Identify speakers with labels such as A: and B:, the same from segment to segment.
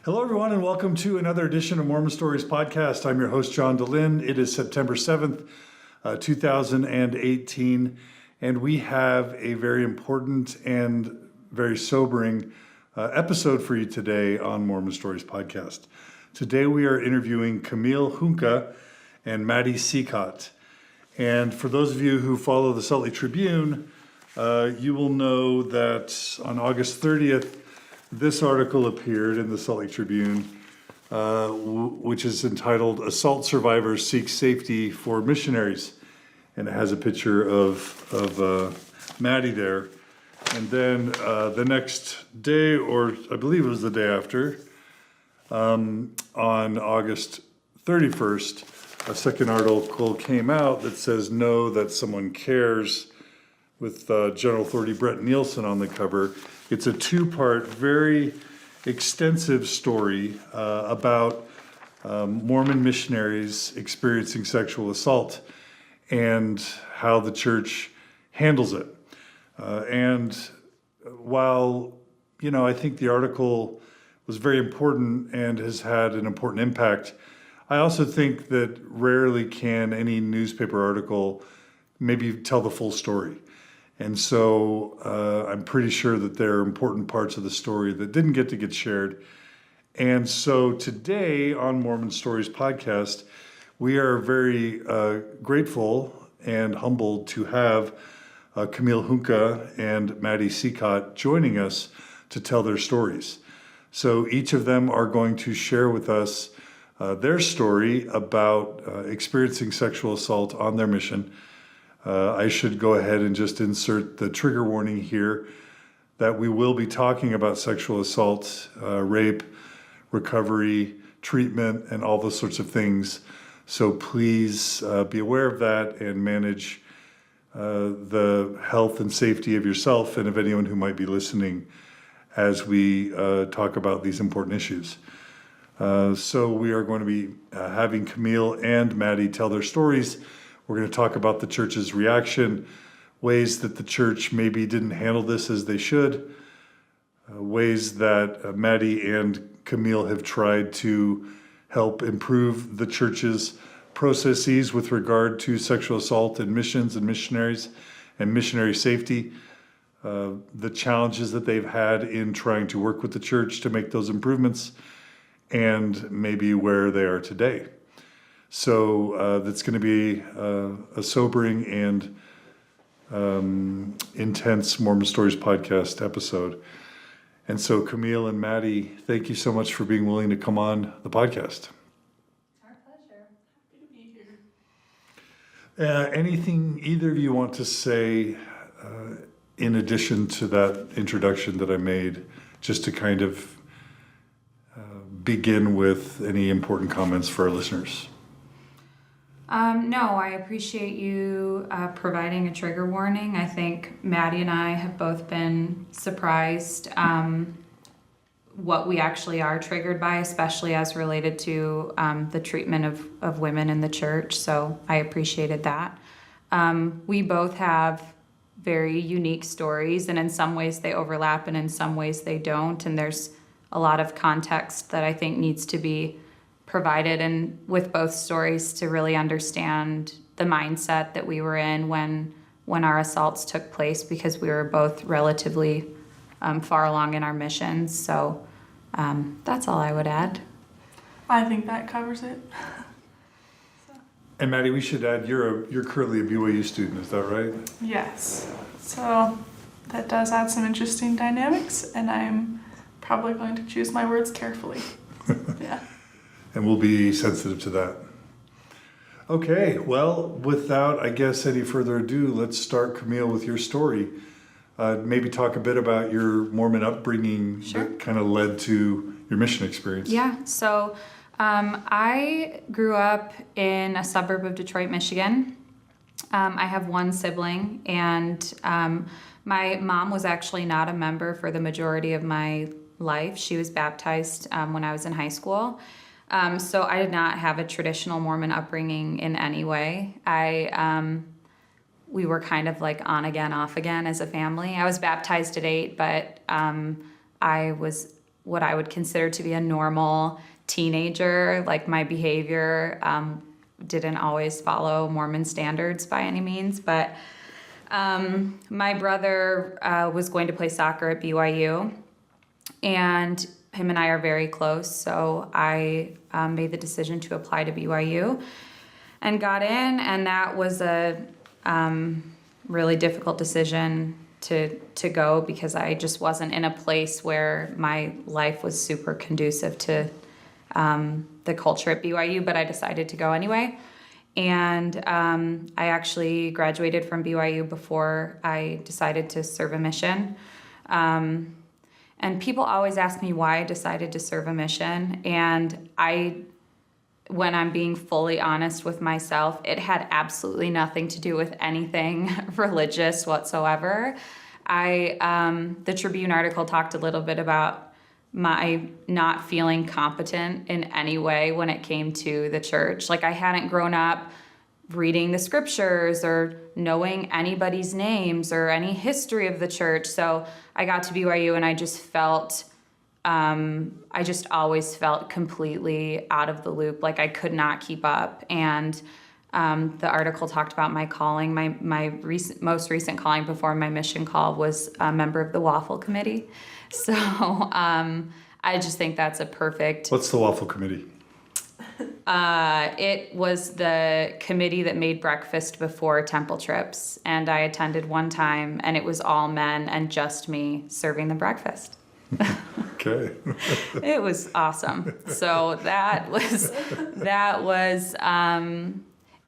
A: Hello, everyone, and welcome to another edition of Mormon Stories Podcast. I'm your host, John DeLynn. It is September 7th, 2018, and we have a very important and very sobering episode for you today on Mormon Stories Podcast. Today, we are interviewing Camille Hunka and Maddy Seacott. And for those of you who follow the Salt Lake Tribune, you will know that on August 30th, this article appeared in the Salt Lake Tribune, which is entitled "Assault Survivors Seek Safety for Missionaries." And it has a picture of Maddy there. And then the next day, or I believe it was the day after, on August 31st, a second article came out that says, "Know that someone cares," with General Authority Brett Nielsen on the cover. It's a two-part, very extensive story about Mormon missionaries experiencing sexual assault and how the church handles it. And while, I think the article was very important and has had an important impact, I also think that rarely can any newspaper article maybe tell the full story. And so I'm pretty sure that there are important parts of the story that didn't get shared. And so today on Mormon Stories Podcast, we are very grateful and humbled to have Camille Hunka and Maddy Seacott joining us to tell their stories. So each of them are going to share with us their story about experiencing sexual assault on their mission. I should go ahead and just insert the trigger warning here that we will be talking about sexual assault, rape, recovery, treatment, and all those sorts of things. So please be aware of that and manage the health and safety of yourself and of anyone who might be listening as we talk about these important issues. So we are going to be having Camille and Maddy tell their stories. We're going to talk about the church's reaction, ways that the church maybe didn't handle this as they should, ways that Maddy and Camille have tried to help improve the church's processes with regard to sexual assault and missions and missionaries and missionary safety, the challenges that they've had in trying to work with the church to make those improvements, and maybe where they are today. So that's going to be a sobering and intense Mormon Stories Podcast episode. And so Camille and Maddy, thank you so much for being willing to come on the podcast.
B: Our pleasure. Happy to be here.
A: Anything either of you want to say in addition to that introduction that I made, just to kind of begin with any important comments for our listeners?
B: No, I appreciate you providing a trigger warning. I think Maddy and I have both been surprised what we actually are triggered by, especially as related to the treatment of women in the church. So I appreciated that. We both have very unique stories, and in some ways they overlap and in some ways they don't. And there's a lot of context that I think needs to be provided and with both stories to really understand the mindset that we were in when our assaults took place, because we were both relatively far along in our missions. So that's all I would add.
C: I think that covers it.
A: And Maddy, we should add you're currently a BYU student, is that right?
C: Yes. So that does add some interesting dynamics, and I'm probably going to choose my words carefully. Yeah.
A: And we'll be sensitive to that. Okay, well, without, I guess, any further ado, let's start, Camille, with your story. Maybe talk a bit about your Mormon upbringing. Sure. That kind of led to your mission experience.
B: Yeah, so I grew up in a suburb of Detroit, Michigan. I have one sibling, and my mom was actually not a member for the majority of my life. She was baptized when I was in high school. So I did not have a traditional Mormon upbringing in any way. We were kind of like on again, off again as a family. I was baptized at 8, but I was what I would consider to be a normal teenager. Like my behavior didn't always follow Mormon standards by any means, but my brother was going to play soccer at BYU, and him and I are very close, so I made the decision to apply to BYU and got in, and that was a really difficult decision to go because I just wasn't in a place where my life was super conducive to the culture at BYU, but I decided to go anyway. And I actually graduated from BYU before I decided to serve a mission. And people always ask me why I decided to serve a mission. And when I'm being fully honest with myself, it had absolutely nothing to do with anything religious whatsoever. The Tribune article talked a little bit about my not feeling competent in any way when it came to the church. Like I hadn't grown up reading the scriptures or knowing anybody's names or any history of the church. So I got to BYU and I just always felt completely out of the loop. Like I could not keep up. And the article talked about my calling. My most recent calling before my mission call was a member of the Waffle Committee. So I just think that's a perfect...
A: What's the Waffle Committee?
B: It was the committee that made breakfast before temple trips. And I attended one time, and it was all men and just me serving the breakfast.
A: Okay.
B: It was awesome. So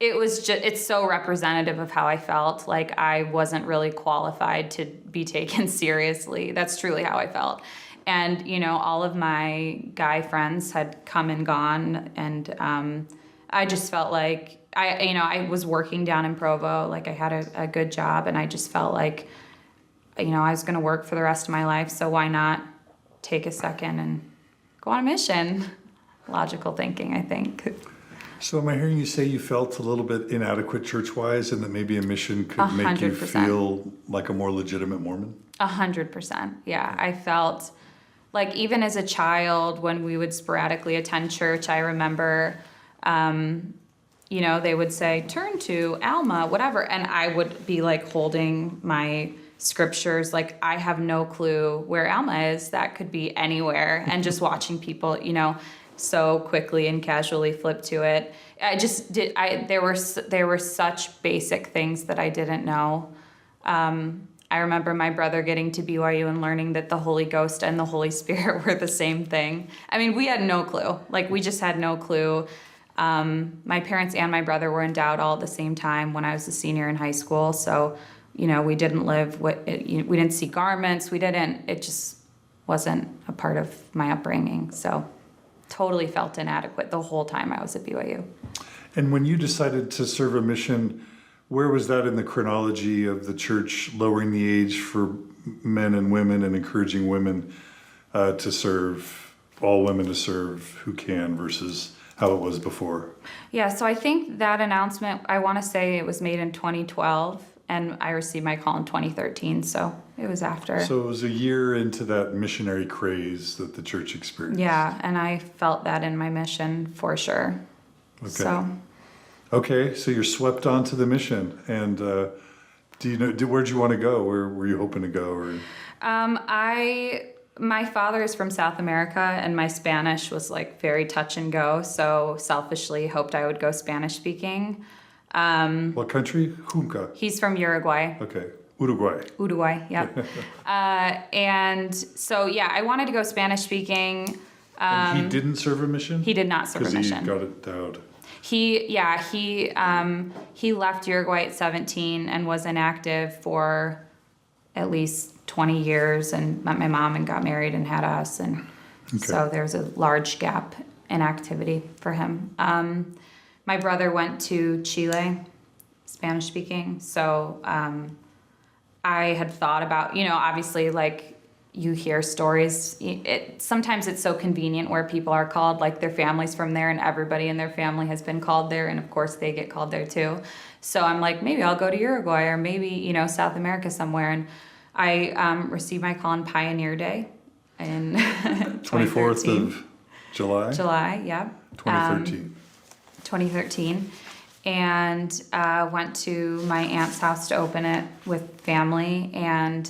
B: it's so representative of how I felt. Like I wasn't really qualified to be taken seriously. That's truly how I felt. And, all of my guy friends had come and gone. And I just felt like I was working down in Provo. Like I had a good job, and I just felt like, I was going to work for the rest of my life. So why not take a second and go on a mission? Logical thinking, I think.
A: So am I hearing you say you felt a little bit inadequate church-wise and that maybe a mission could make you
B: 100%.
A: feel like a more legitimate Mormon?
B: 100%. Yeah. I felt like even as a child when we would sporadically attend church, I remember, they would say, turn to Alma, whatever. And I would be like holding my scriptures. Like I have no clue where Alma is. That could be anywhere. And just watching people, so quickly and casually flip to it. There were such basic things that I didn't know. I remember my brother getting to BYU and learning that the Holy Ghost and the Holy Spirit were the same thing. I mean, we had no clue. Like we just had no clue. My parents and my brother were endowed all at the same time when I was a senior in high school. So, we didn't we didn't see garments. It just wasn't a part of my upbringing. So totally felt inadequate the whole time I was at BYU.
A: And when you decided to serve a mission, where was that in the chronology of the church lowering the age for men and women and encouraging women to serve, all women to serve who can versus how it was before?
B: Yeah, so I think that announcement, I want to say it was made in 2012, and I received my call in 2013, so it was after.
A: So it was a year into that missionary craze that the church experienced.
B: Yeah, and I felt that in my mission for sure.
A: Okay. Okay, so you're swept onto the mission, and where'd you want to go? Where were you hoping to go? Or?
B: My father is from South America, and my Spanish was like very touch and go. So selfishly hoped I would go Spanish speaking.
A: What country? Junca.
B: He's from Uruguay.
A: Okay, Uruguay.
B: Uruguay, yep. And so I wanted to go Spanish speaking.
A: And he didn't serve a mission?
B: He did not serve a mission.
A: Because he got it out.
B: He left Uruguay at 17 and was inactive for at least 20 years and met my mom and got married and had us. And so there's a large gap in activity for him. My brother went to Chile, Spanish speaking. So I had thought about, obviously like you hear stories. Sometimes it's so convenient where people are called, like their family's from there and everybody in their family has been called there. And of course they get called there too. So I'm like, maybe I'll go to Uruguay or maybe, South America somewhere. And I received my call on Pioneer Day in
A: 24th
B: 2013.
A: of July,
B: July, yeah.
A: 2013.
B: 2013. And went to my aunt's house to open it with family, and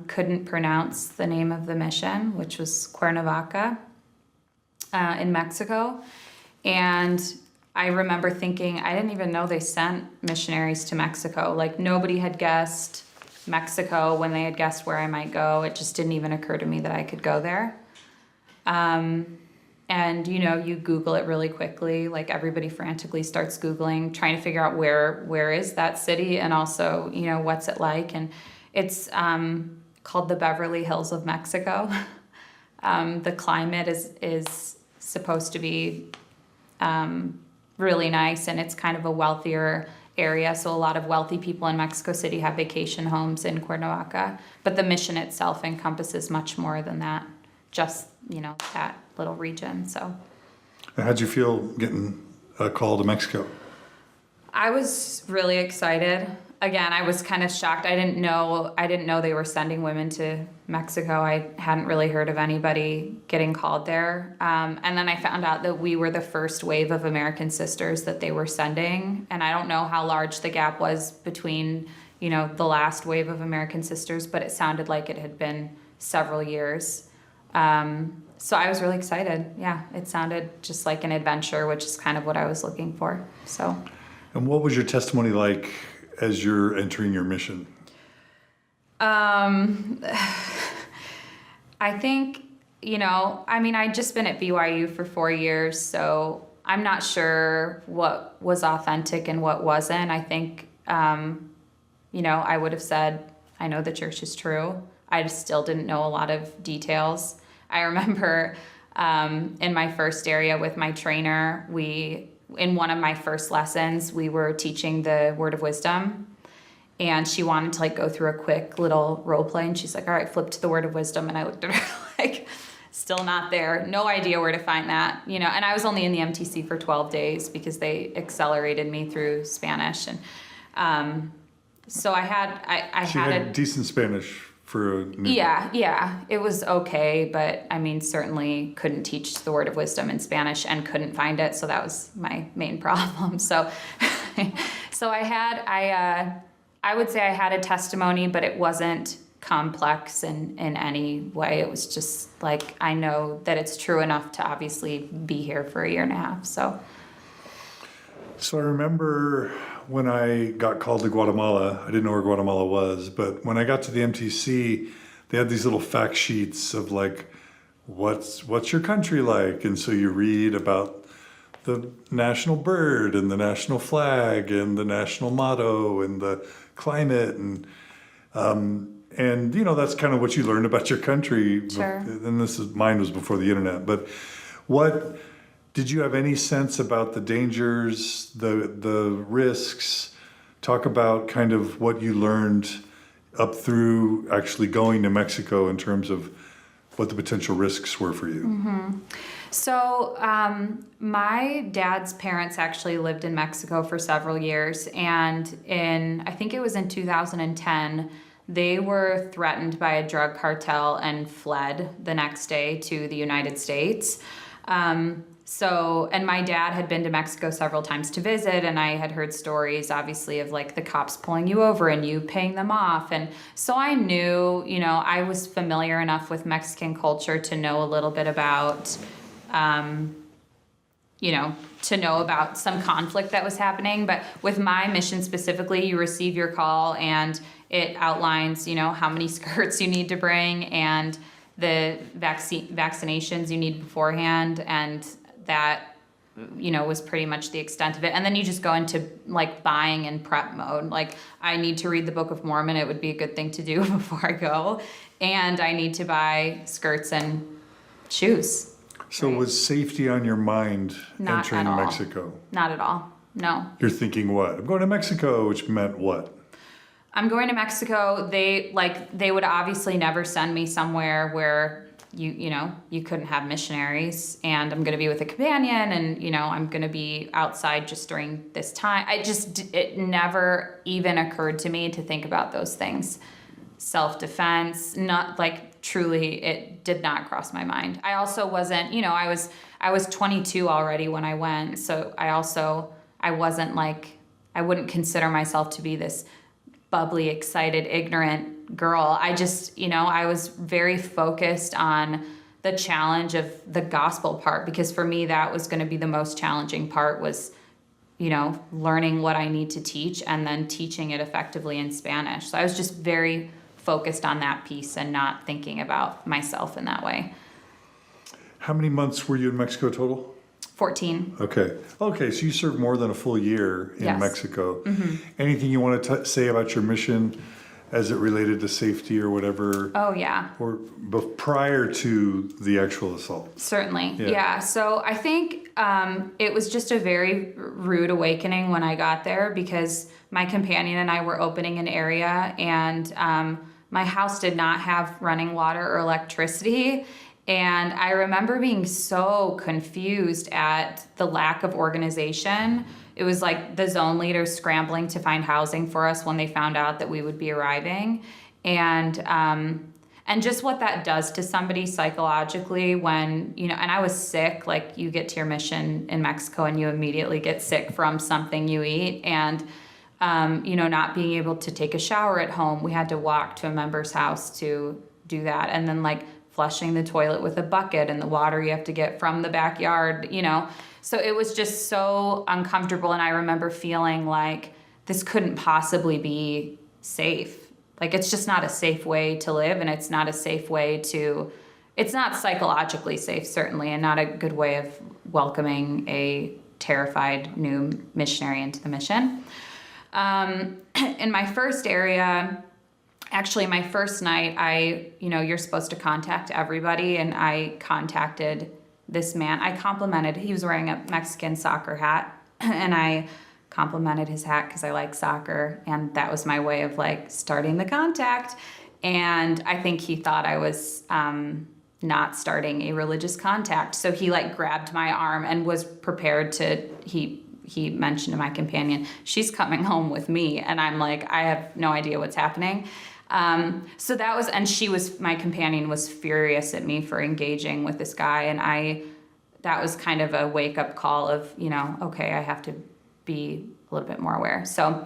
B: couldn't pronounce the name of the mission, which was Cuernavaca in Mexico. And I remember thinking, I didn't even know they sent missionaries to Mexico. Like, nobody had guessed Mexico when they had guessed where I might go. It just didn't even occur to me that I could go there. And, you Google it really quickly. Like, everybody frantically starts Googling, trying to figure out where is that city, and also, what's it like. And it's called the Beverly Hills of Mexico. The climate is supposed to be really nice, and it's kind of a wealthier area. So a lot of wealthy people in Mexico City have vacation homes in Cuernavaca. But the mission itself encompasses much more than that, just, that little region. So
A: How'd you feel getting a call to Mexico?
B: I was really excited. Again, I was kind of shocked. I didn't know they were sending women to Mexico. I hadn't really heard of anybody getting called there. And then I found out that we were the first wave of American sisters that they were sending. And I don't know how large the gap was between, the last wave of American sisters, but it sounded like it had been several years. So I was really excited. Yeah, it sounded just like an adventure, which is kind of what I was looking for. So.
A: And what was your testimony like as you're entering your mission?
B: I think, I'd just been at BYU for 4 years, so I'm not sure what was authentic and what wasn't. I think, I would have said, I know the church is true. I just still didn't know a lot of details. I remember in my first area with my trainer, in one of my first lessons, we were teaching the word of wisdom, and she wanted to go through a quick little role play, and she's like, all right, flip to the word of wisdom. And I looked at her still not there. No idea where to find that, and I was only in the MTC for 12 days because they accelerated me through Spanish. And so I had
A: decent Spanish for a new.
B: Yeah, it was okay, but certainly couldn't teach the word of wisdom in Spanish and couldn't find it, so that was my main problem. So I would say I had a testimony, but it wasn't complex in any way. It was just I know that it's true enough to obviously be here for a year and a half. So
A: I remember when I got called to Guatemala, I didn't know where Guatemala was, but when I got to the MTC, they had these little fact sheets of what's your country like? And so you read about the national bird and the national flag and the national motto and the climate and that's kind of what you learn about your country.
B: Sure.
A: And mine was before the internet, but did you have any sense about the dangers, the risks? Talk about kind of what you learned up through actually going to Mexico in terms of what the potential risks were for you.
B: Mm-hmm. So my dad's parents actually lived in Mexico for several years, and I think it was in 2010, they were threatened by a drug cartel and fled the next day to the United States. And my dad had been to Mexico several times to visit, and I had heard stories, obviously, of the cops pulling you over and you paying them off. And so I knew, I was familiar enough with Mexican culture to know a little bit about, to know about some conflict that was happening. But with my mission specifically, you receive your call and it outlines, how many skirts you need to bring and the vaccinations you need beforehand, and that was pretty much the extent of it. And then you just go into buying and prep mode. I need to read the Book of Mormon. It would be a good thing to do before I go. And I need to buy skirts and shoes.
A: So
B: right?
A: Was safety on your mind
B: Not
A: entering
B: at all.
A: Mexico?
B: Not at all. No.
A: You're thinking what? I'm going to Mexico, which meant what?
B: I'm going to Mexico. They would obviously never send me somewhere where you couldn't have missionaries, and I'm going to be with a companion, and I'm going to be outside just during this time. It never even occurred to me to think about those things. Self-defense, not truly, it did not cross my mind. I also wasn't, I was 22 already when I went. So I wasn't like, I wouldn't consider myself to be this bubbly, excited, ignorant girl. I just, I was very focused on the challenge of the gospel part, because for me, that was going to be the most challenging part, was, learning what I need to teach and then teaching it effectively in Spanish. So I was just very focused on that piece and not thinking about myself in that way.
A: How many months were you in Mexico total?
B: 14.
A: Okay. So you served more than a full year in
B: Yes.
A: Mexico. Anything you want to say about your mission as it related to safety or whatever?
B: Oh, yeah.
A: Or prior to the actual assault?
B: Certainly.
A: Yeah.
B: Yeah. So I think it was just a very rude awakening when I got there, because my companion and I were opening an area, and my house did not have running water or electricity. And I remember being so confused at the lack of organization. It was like the zone leaders scrambling to find housing for us when they found out that we would be arriving. And just what that does to somebody psychologically when, and I was sick. Like, you get to your mission in Mexico and you immediately get sick from something you eat. And, not being able to take a shower at home, we had to walk to a member's house to do that. And then, like, flushing the toilet with a bucket, and the water you have to get from the backyard, So it was just so uncomfortable. And I remember feeling like this couldn't possibly be safe. Like, it's just not a safe way to live, and it's not a safe way it's not psychologically safe, certainly, and not a good way of welcoming a terrified new missionary into the mission. In my first area, actually, my first night, you're supposed to contact everybody, and I contacted this man. I complimented, he was wearing a Mexican soccer hat, and I complimented his hat because I like soccer, and that was my way of, like, starting the contact. And I think he thought I was not starting a religious contact. So he, like, grabbed my arm and was prepared to, he mentioned to my companion, she's coming home with me. And I'm like, I have no idea what's happening. So that was, and my companion was furious at me for engaging with this guy. And that was kind of a wake up call of, okay, I have to be a little bit more aware. So,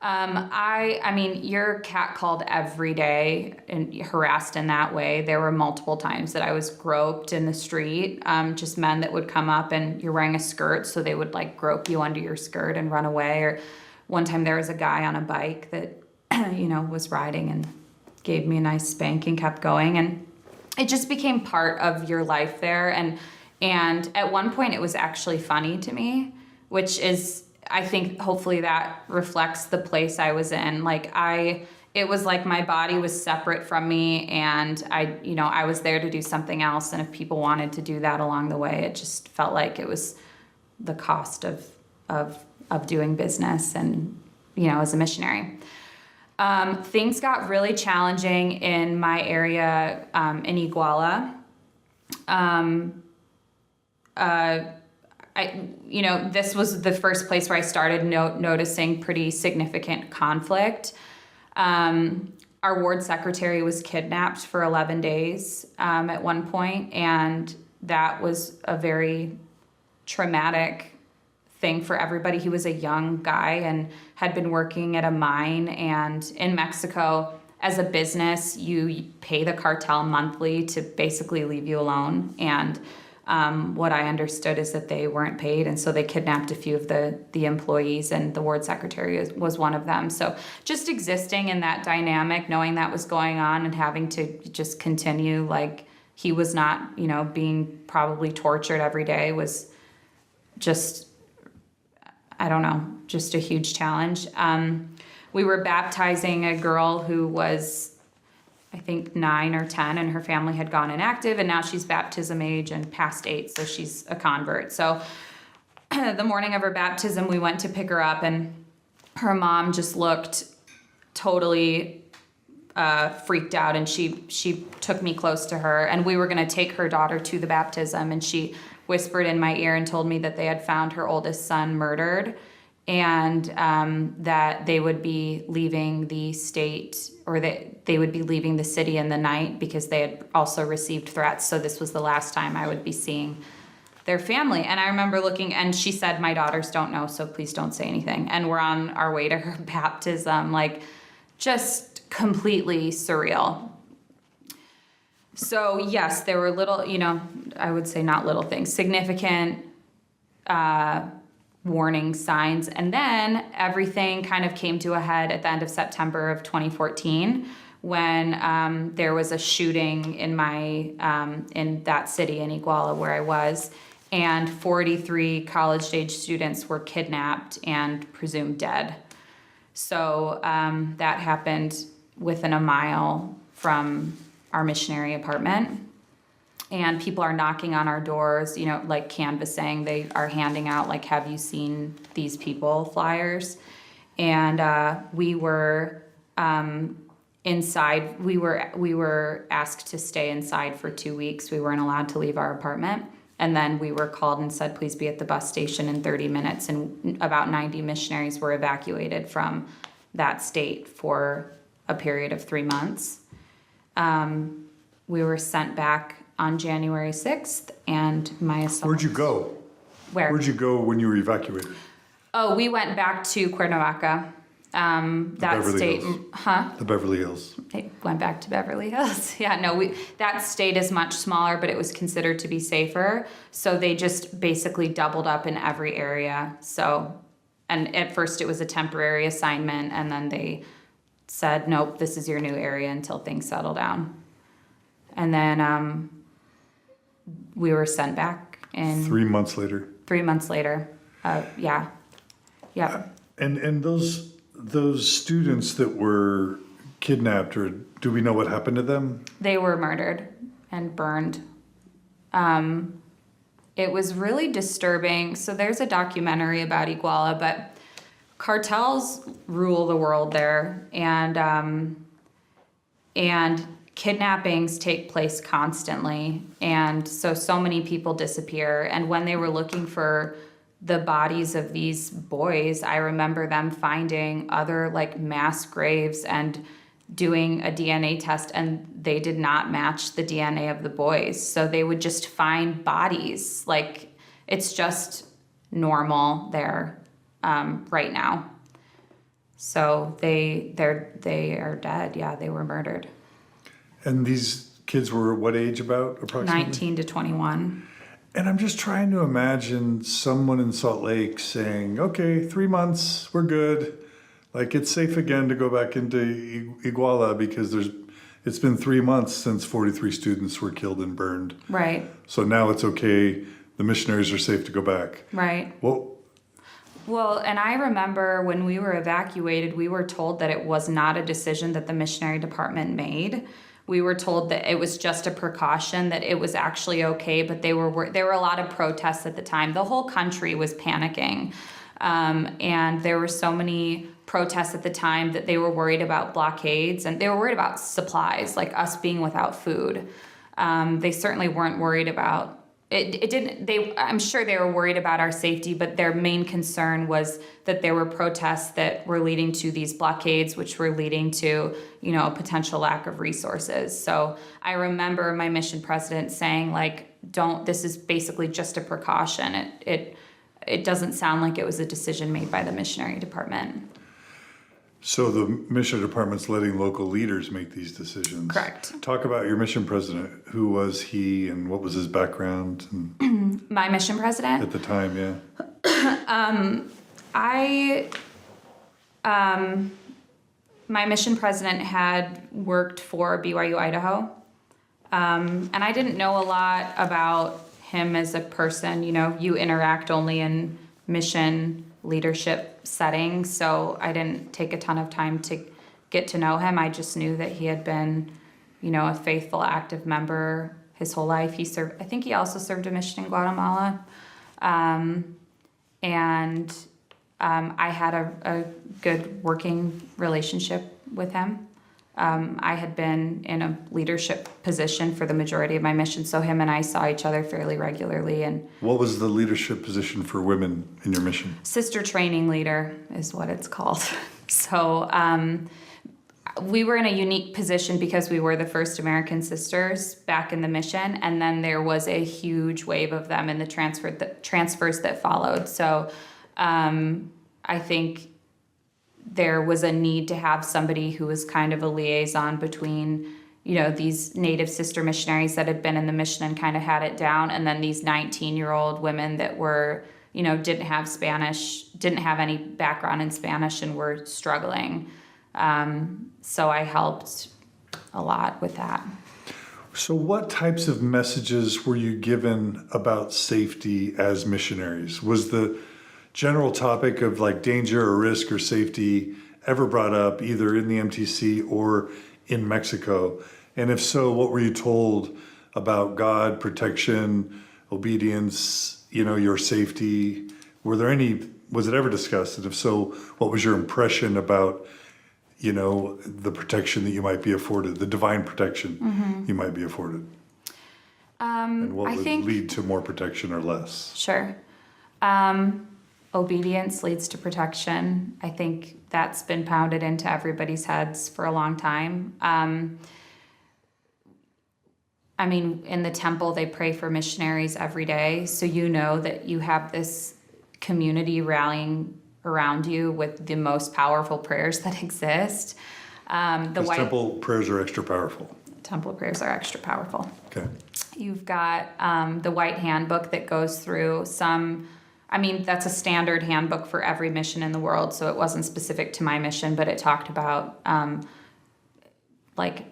B: I mean, you're catcalled every day and harassed in that way. There were multiple times that I was groped in the street, just men that would come up, and you're wearing a skirt, so they would, like, grope you under your skirt and run away. Or one time there was a guy on a bike that, was riding and gave me a nice spank and kept going. And it just became part of your life there. And at one point it was actually funny to me, which is, I think hopefully that reflects the place I was in. Like, it was like my body was separate from me, and I was there to do something else. And if people wanted to do that along the way, it just felt like it was the cost of doing business and, as a missionary. Things got really challenging in my area, in Iguala. This was the first place where I started noticing pretty significant conflict. Our ward secretary was kidnapped for 11 days at one point, and that was a very traumatic thing for everybody. He was a young guy and had been working at a mine, and in Mexico, as a business, you pay the cartel monthly to basically leave you alone. And what I understood is that they weren't paid, and so they kidnapped a few of the employees, and the ward secretary was one of them. So just existing in that dynamic, knowing that was going on, and having to just continue, like, he was not, being probably tortured every day, was just, I don't know, just a huge challenge. We were baptizing a girl who was, I think, 9 or 10, and her family had gone inactive, and now she's baptism age and past 8, so she's a convert. So the morning of her baptism, we went to pick her up, and her mom just looked totally freaked out, and she took me close to her, and we were going to take her daughter to the baptism, and she whispered in my ear and told me that they had found her oldest son murdered, and that they would be leaving the state, or that they would be leaving the city in the night because they had also received threats. So this was the last time I would be seeing their family. And I remember looking, and she said, my daughters don't know, so please don't say anything. And we're on our way to her baptism, like just completely surreal. So yes, there were little, I would say not little things, significant warning signs. And then everything kind of came to a head at the end of September of 2014 when there was a shooting in in that city in Iguala where I was, and 43 college-age students were kidnapped and presumed dead. So that happened within a mile from our missionary apartment. And people are knocking on our doors, like canvassing. They are handing out, like, have you seen these people flyers? And we were inside. We were asked to stay inside for 2 weeks. We weren't allowed to leave our apartment. And then we were called and said, please be at the bus station in 30 minutes. And about 90 missionaries were evacuated from that state for a period of 3 months. We were sent back on January 6th, and my assault.
A: Where'd you go?
B: Where?
A: Where'd you go when you were evacuated?
B: Oh, we went back to Cuernavaca. That
A: Beverly
B: state,
A: Hills.
B: huh?
A: The Beverly Hills.
B: It went back to Beverly Hills. Yeah, no, that state is much smaller, but it was considered to be safer. So they just basically doubled up in every area. So, and at first it was a temporary assignment, and then they said, nope, this is your new area until things settle down. And then we were sent back in
A: 3 months later.
B: 3 months later. Yeah.
A: And those students that were kidnapped, or do we know what happened to them?
B: They were murdered and burned. It was really disturbing. So there's a documentary about Iguala, but cartels rule the world there, and kidnappings take place constantly. And so many people disappear. And when they were looking for the bodies of these boys, I remember them finding other like mass graves and doing a DNA test, and they did not match the DNA of the boys. So they would just find bodies. Like, it's just normal there right now. So they are dead. Yeah, they were murdered.
A: And these kids were what age about approximately?
B: 19 to 21.
A: And I'm just trying to imagine someone in Salt Lake saying, okay, 3 months, we're good. Like, it's safe again to go back into Iguala because it's been 3 months since 43 students were killed and burned.
B: Right.
A: So now it's okay. The missionaries are safe to go back.
B: Right. Well, and I remember when we were evacuated, we were told that it was not a decision that the missionary department made. We were told that it was just a precaution, that it was actually okay, but there were a lot of protests at the time. The whole country was panicking, and there were so many protests at the time that they were worried about blockades, and they were worried about supplies, like us being without food. They certainly weren't worried about I'm sure they were worried about our safety, but their main concern was that there were protests that were leading to these blockades, which were leading to, a potential lack of resources. So I remember my mission president saying, like, this is basically just a precaution. It doesn't sound like it was a decision made by the missionary department.
A: So the mission department's letting local leaders make these decisions.
B: Correct.
A: Talk about your mission president. Who was he and what was his background? And
B: my mission president?
A: At the time, yeah.
B: My mission president had worked for BYU Idaho. And I didn't know a lot about him as a person. You interact only in mission leadership settings, so I didn't take a ton of time to get to know him. I just knew that he had been, a faithful, active member his whole life. I think he also served a mission in Guatemala. And I had a good working relationship with him. I had been in a leadership position for the majority of my mission, so him and I saw each other fairly regularly. And
A: What was the leadership position for women in your mission?
B: sister training leader is what it's called. So we were in a unique position because we were the first American sisters back in the mission, and then there was a huge wave of them in the transfers that followed. So I think there was a need to have somebody who was kind of a liaison between, these native sister missionaries that had been in the mission and kind of had it down, and then these 19-year-old women that were, didn't have Spanish, didn't have any background in Spanish and were struggling. So I helped a lot with that.
A: So what types of messages were you given about safety as missionaries? Was the general topic of like danger or risk or safety ever brought up either in the MTC or in Mexico? And if so, what were you told about God, protection, obedience, your safety? Was it ever discussed? And if so, what was your impression about, the protection that you might be afforded, the divine protection you might be afforded? And what would lead to more protection or less?
B: Sure. Obedience leads to protection. I think that's been pounded into everybody's heads for a long time. In the temple, they pray for missionaries every day. So that you have this community rallying around you with the most powerful prayers that exist.
A: Temple prayers are extra powerful.
B: Temple prayers are extra powerful.
A: Okay.
B: You've got the white handbook that goes through that's a standard handbook for every mission in the world, so it wasn't specific to my mission, but it talked about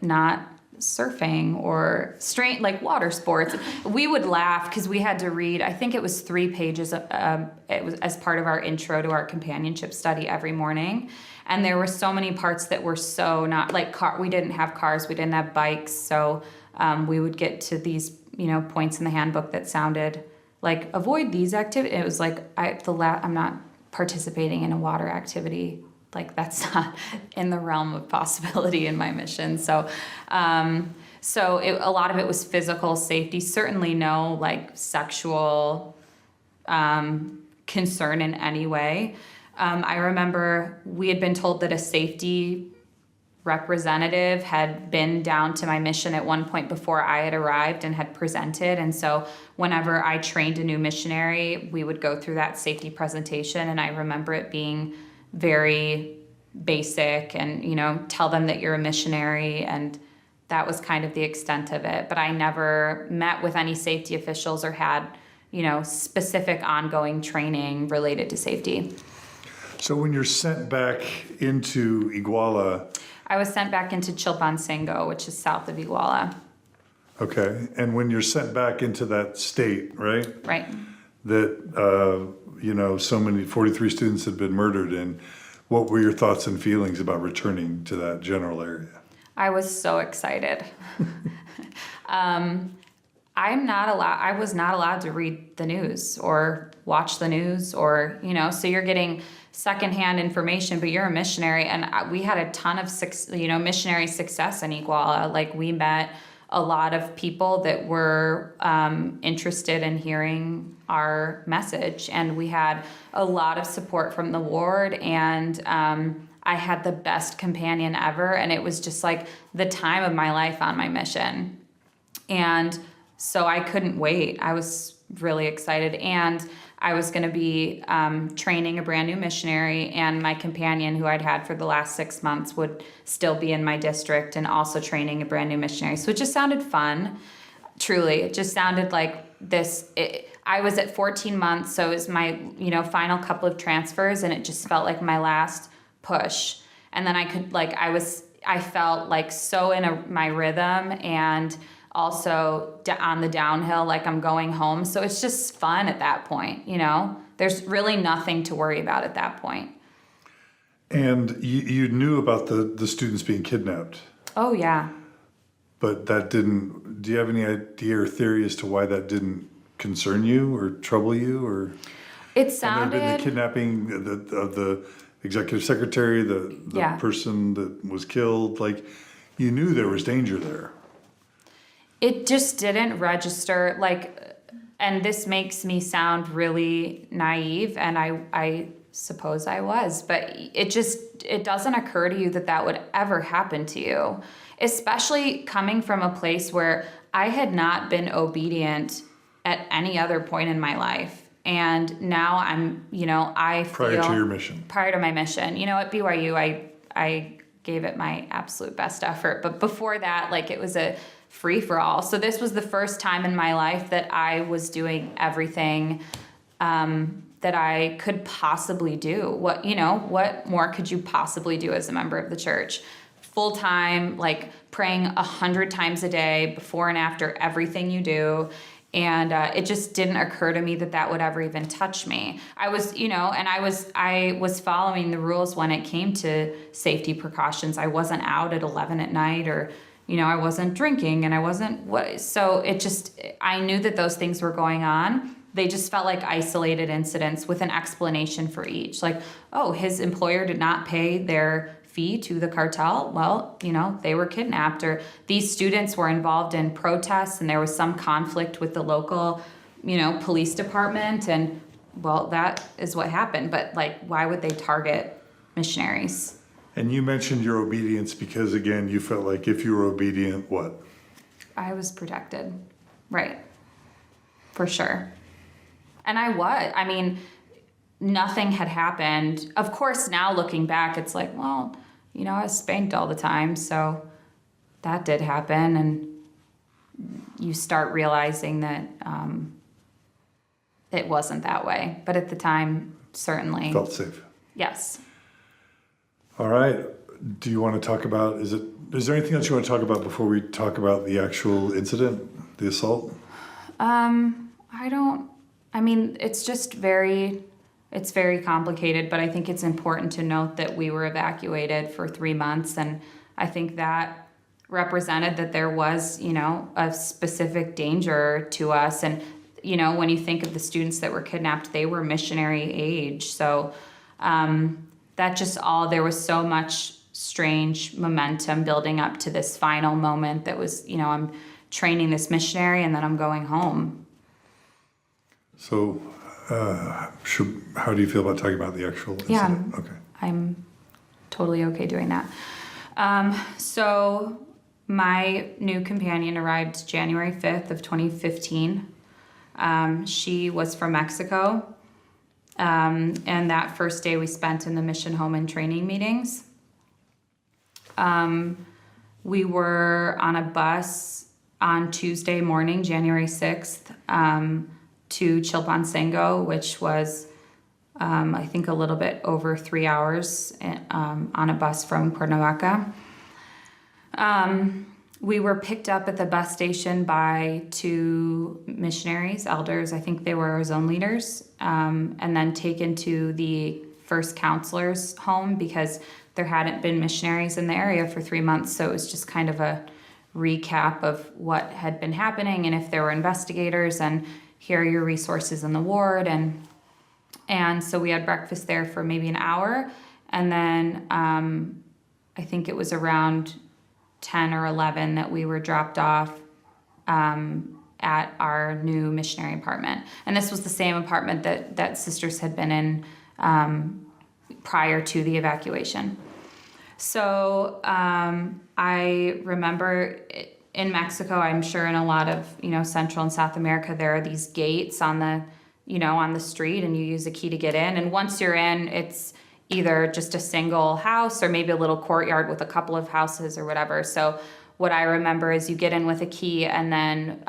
B: not surfing or water sports. We would laugh because we had to read, I think it was 3 pages, it was as part of our intro to our companionship study every morning. And there were so many parts that were so not we didn't have cars, we didn't have bikes. So we would get to these, points in the handbook that sounded like avoid these activities. It was like, I'm not participating in a water activity. That's not in the realm of possibility in my mission. So a lot of it was physical safety, certainly no sexual concern in any way. I remember we had been told that a safety representative had been down to my mission at one point before I had arrived and had presented. And so whenever I trained a new missionary, we would go through that safety presentation. And I remember it being very basic and, tell them that you're a missionary. And that was kind of the extent of it. But I never met with any safety officials or had, specific ongoing training related to safety.
A: So when you're sent back into Iguala...
B: I was sent back into Chilpancingo, which is south of Iguala.
A: Okay. And when you're sent back into that state, right?
B: Right.
A: That, so many, 43 students had been murdered in, what were your thoughts and feelings about returning to that general area?
B: I was so excited. I was not allowed to read the news or watch the news or, so you're getting secondhand information, but you're a missionary. And we had a ton of, missionary success in Iguala. We met a lot of people that were interested in hearing our message. And we had a lot of support from the ward. And I had the best companion ever. And it was just the time of my life on my mission. And so I couldn't wait. I was really excited. And I was going to be training a brand new missionary, and my companion, who I'd had for the last 6 months, would still be in my district and also training a brand new missionary. So it just sounded fun. Truly, it just sounded like this. I was at 14 months, so it was my final couple of transfers, and it just felt like my last push. And then I felt so in my rhythm and also on the downhill, I'm going home. So it's just fun at that point, There's really nothing to worry about at that point.
A: And you knew about the students being kidnapped.
B: Oh, yeah.
A: But do you have any idea or theory as to why that didn't concern you or trouble you? Or
B: it sounded...
A: And there had been the kidnapping of the executive secretary, the
B: yeah.
A: person that was killed. you knew there was danger there.
B: It just didn't register, and this makes me sound really naive, and I suppose I was, but it doesn't occur to you that would ever happen to you, especially coming from a place where I had not been obedient at any other point in my life. And now I feel...
A: Prior to your mission.
B: Prior to my mission. At BYU, I gave it my absolute best effort. But before that, it was a free-for-all. So this was the first time in my life that I was doing everything that I could possibly do. What more could you possibly do as a member of the church? Full-time, praying 100 times a day, before and after everything you do. And it just didn't occur to me that would ever even touch me. I was following the rules when it came to safety precautions. I wasn't out at 11 at night, or, I wasn't drinking, and I wasn't so I knew that those things were going on. They just felt like isolated incidents with an explanation for each. His employer did not pay their fee to the cartel. Well, they were kidnapped, or these students were involved in protests and there was some conflict with the local, police department. And well, that is what happened. But why would they target missionaries?
A: And you mentioned your obedience because, again, you felt like if you were obedient, what?
B: I was protected. Right. For sure. And I was. I mean, nothing had happened. Of course, now looking back, it's I was spanked all the time, so that did happen. And you start realizing that it wasn't that way. But at the time, certainly.
A: Felt safe.
B: Yes.
A: All right. Do you want to talk about, is there anything else you want to talk about before we talk about the actual incident, the assault? It's very complicated, but I think it's important to note that we were evacuated for 3 months. And I think that represented that there was, a specific danger to us. And, when you think of the students that were kidnapped, they were missionary age. So there was so much strange momentum building up to this final moment that was, I'm training this missionary and then I'm going home. So how do you feel about talking about the actual incident?
B: Yeah,
A: okay.
B: I'm totally okay doing that. So my new companion arrived January 5th of 2015. She was from Mexico. And that first day we spent in the mission home and training meetings. We were on a bus on Tuesday morning, January 6th, to Chilpancingo, which was, I think, a little bit over 3 hours on a bus from Cuernavaca. We were picked up at the bus station by 2 missionaries, elders. I think they were our zone leaders, and then taken to the first counselor's home because there hadn't been missionaries in the area for 3 months. So it was just kind of a recap of what had been happening and if there were investigators, and here are your resources in the ward. And so we had breakfast there for maybe an hour. And then I think it was around 10 or 11 that we were dropped off at our new missionary apartment. And this was the same apartment that sisters had been in prior to the evacuation. So I remember in Mexico, I'm sure in a lot of, Central and South America, there are these gates on the street, and you use a key to get in. And once you're in, it's either just a single house or maybe a little courtyard with a couple of houses or whatever. So what I remember is you get in with a key, and then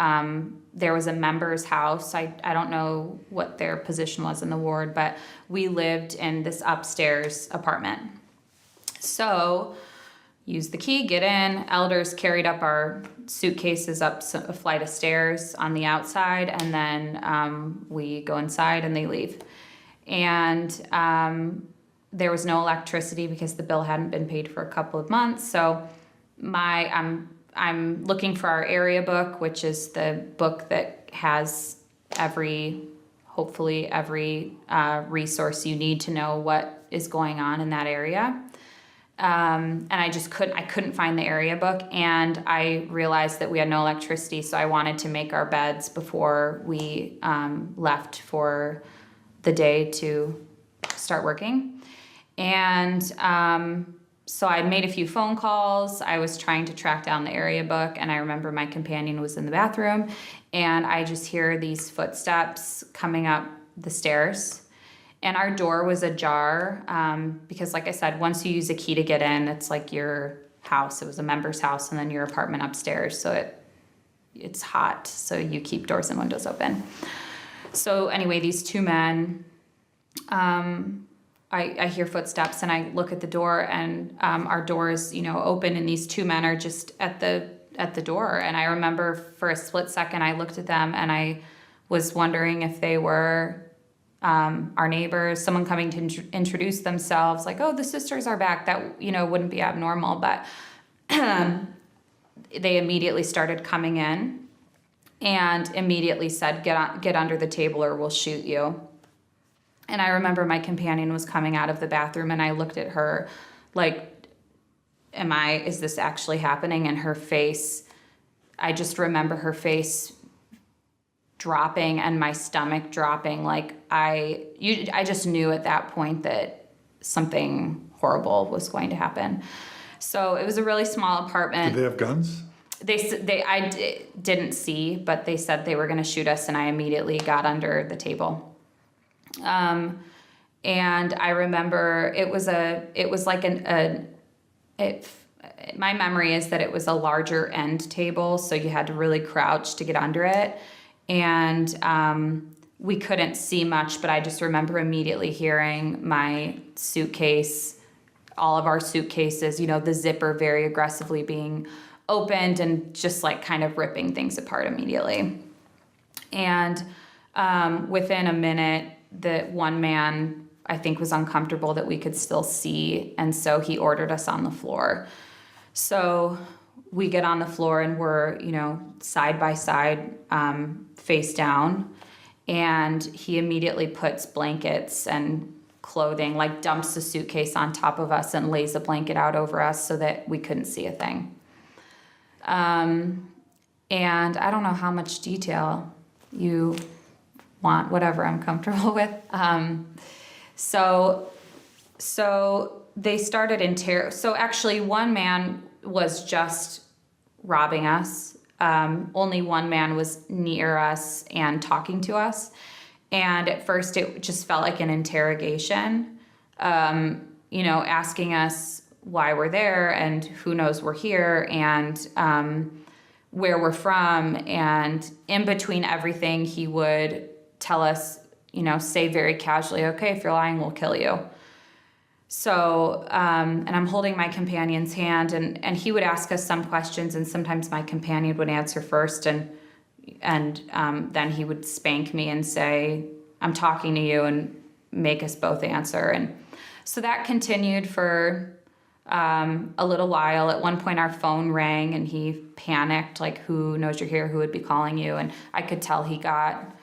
B: there was a member's house. I don't know what their position was in the ward, but we lived in this upstairs apartment. So use the key, get in. Elders carried up our suitcases up a flight of stairs on the outside, and then we go inside and they leave. And there was no electricity because the bill hadn't been paid for a couple of months. So I'm looking for our area book, which is the book that has hopefully every resource you need to know what is going on in that area. And I couldn't find the area book, and I realized that we had no electricity, so I wanted to make our beds before we left for the day to start working. And so I made a few phone calls. I was trying to track down the area book, and I remember my companion was in the bathroom, and I just hear these footsteps coming up the stairs. And our door was ajar because, like I said, once you use a key to get in, it's like your house. It was a member's house, and then your apartment upstairs. So it's hot, so you keep doors and windows open. So anyway, these two men, I hear footsteps, and I look at the door, and our door is, open, and these two men are just at the door. And I remember for a split second, I looked at them, and I was wondering if they were our neighbors, someone coming to introduce themselves, like, oh, the sisters are back. That, wouldn't be abnormal, but they immediately started coming in and immediately said, get under the table or we'll shoot you. And I remember my companion was coming out of the bathroom, and I looked at her like, is this actually happening? And her face, I just remember her face dropping and my stomach dropping. Like I just knew at that point that something horrible was going to happen. So it was a really small apartment.
A: Did they have guns?
B: I didn't see, but they said they were going to shoot us, and I immediately got under the table. And I remember my memory is that it was a larger end table, so you had to really crouch to get under it. And we couldn't see much, but I just remember immediately hearing my suitcase, all of our suitcases, the zipper very aggressively being opened and just like kind of ripping things apart immediately. And within a minute, the one man, I think, was uncomfortable that we could still see, and so he ordered us on the floor. So we get on the floor, and we're, side by side, face down, and he immediately puts blankets and clothing, like dumps the suitcase on top of us and lays a blanket out over us so that we couldn't see a thing. And I don't know how much detail you want, whatever I'm comfortable with. So they started so actually one man was just robbing us. Only one man was near us and talking to us. And at first it just felt like an interrogation, asking us why we're there and who knows we're here and where we're from. And in between everything, he would tell us, say very casually, okay, if you're lying, we'll kill you. So, and I'm holding my companion's hand, and he would ask us some questions, and sometimes my companion would answer first, and then he would spank me and say, I'm talking to you, and make us both answer. And so that continued for a little while. At one point, our phone rang, and he panicked, like, who knows you're here, who would be calling you? And I could tell he got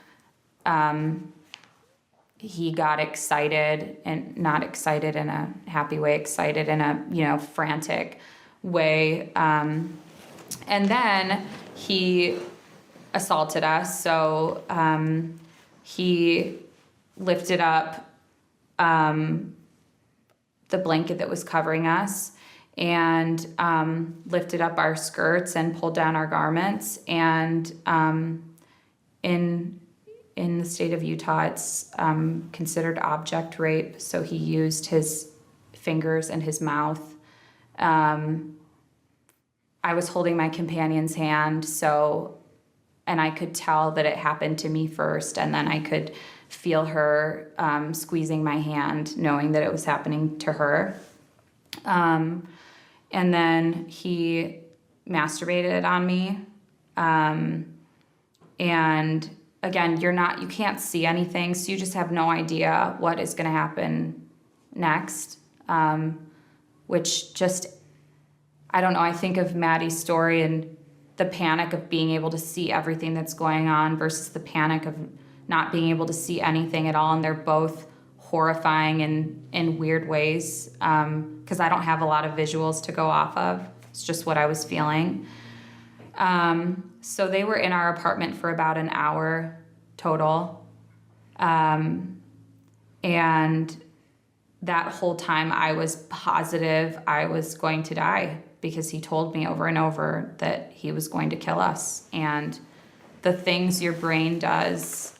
B: excited, and not excited in a happy way, excited in a, frantic way. And then he assaulted us. So he lifted up the blanket that was covering us and lifted up our skirts and pulled down our garments. And in the state of Utah, it's considered object rape. So he used his fingers and his mouth. I was holding my companion's hand, and I could tell that it happened to me first, and then I could feel her squeezing my hand, knowing that it was happening to her. And then he masturbated on me. And again, you can't see anything, so you just have no idea what is going to happen next, which just, I don't know, I think of Maddy's story and the panic of being able to see everything that's going on versus the panic of not being able to see anything at all, and they're both horrifying in weird ways, because I don't have a lot of visuals to go off of. It's just what I was feeling. So they were in our apartment for about an hour total. And that whole time I was positive I was going to die, because he told me over and over that he was going to kill us. And the things your brain does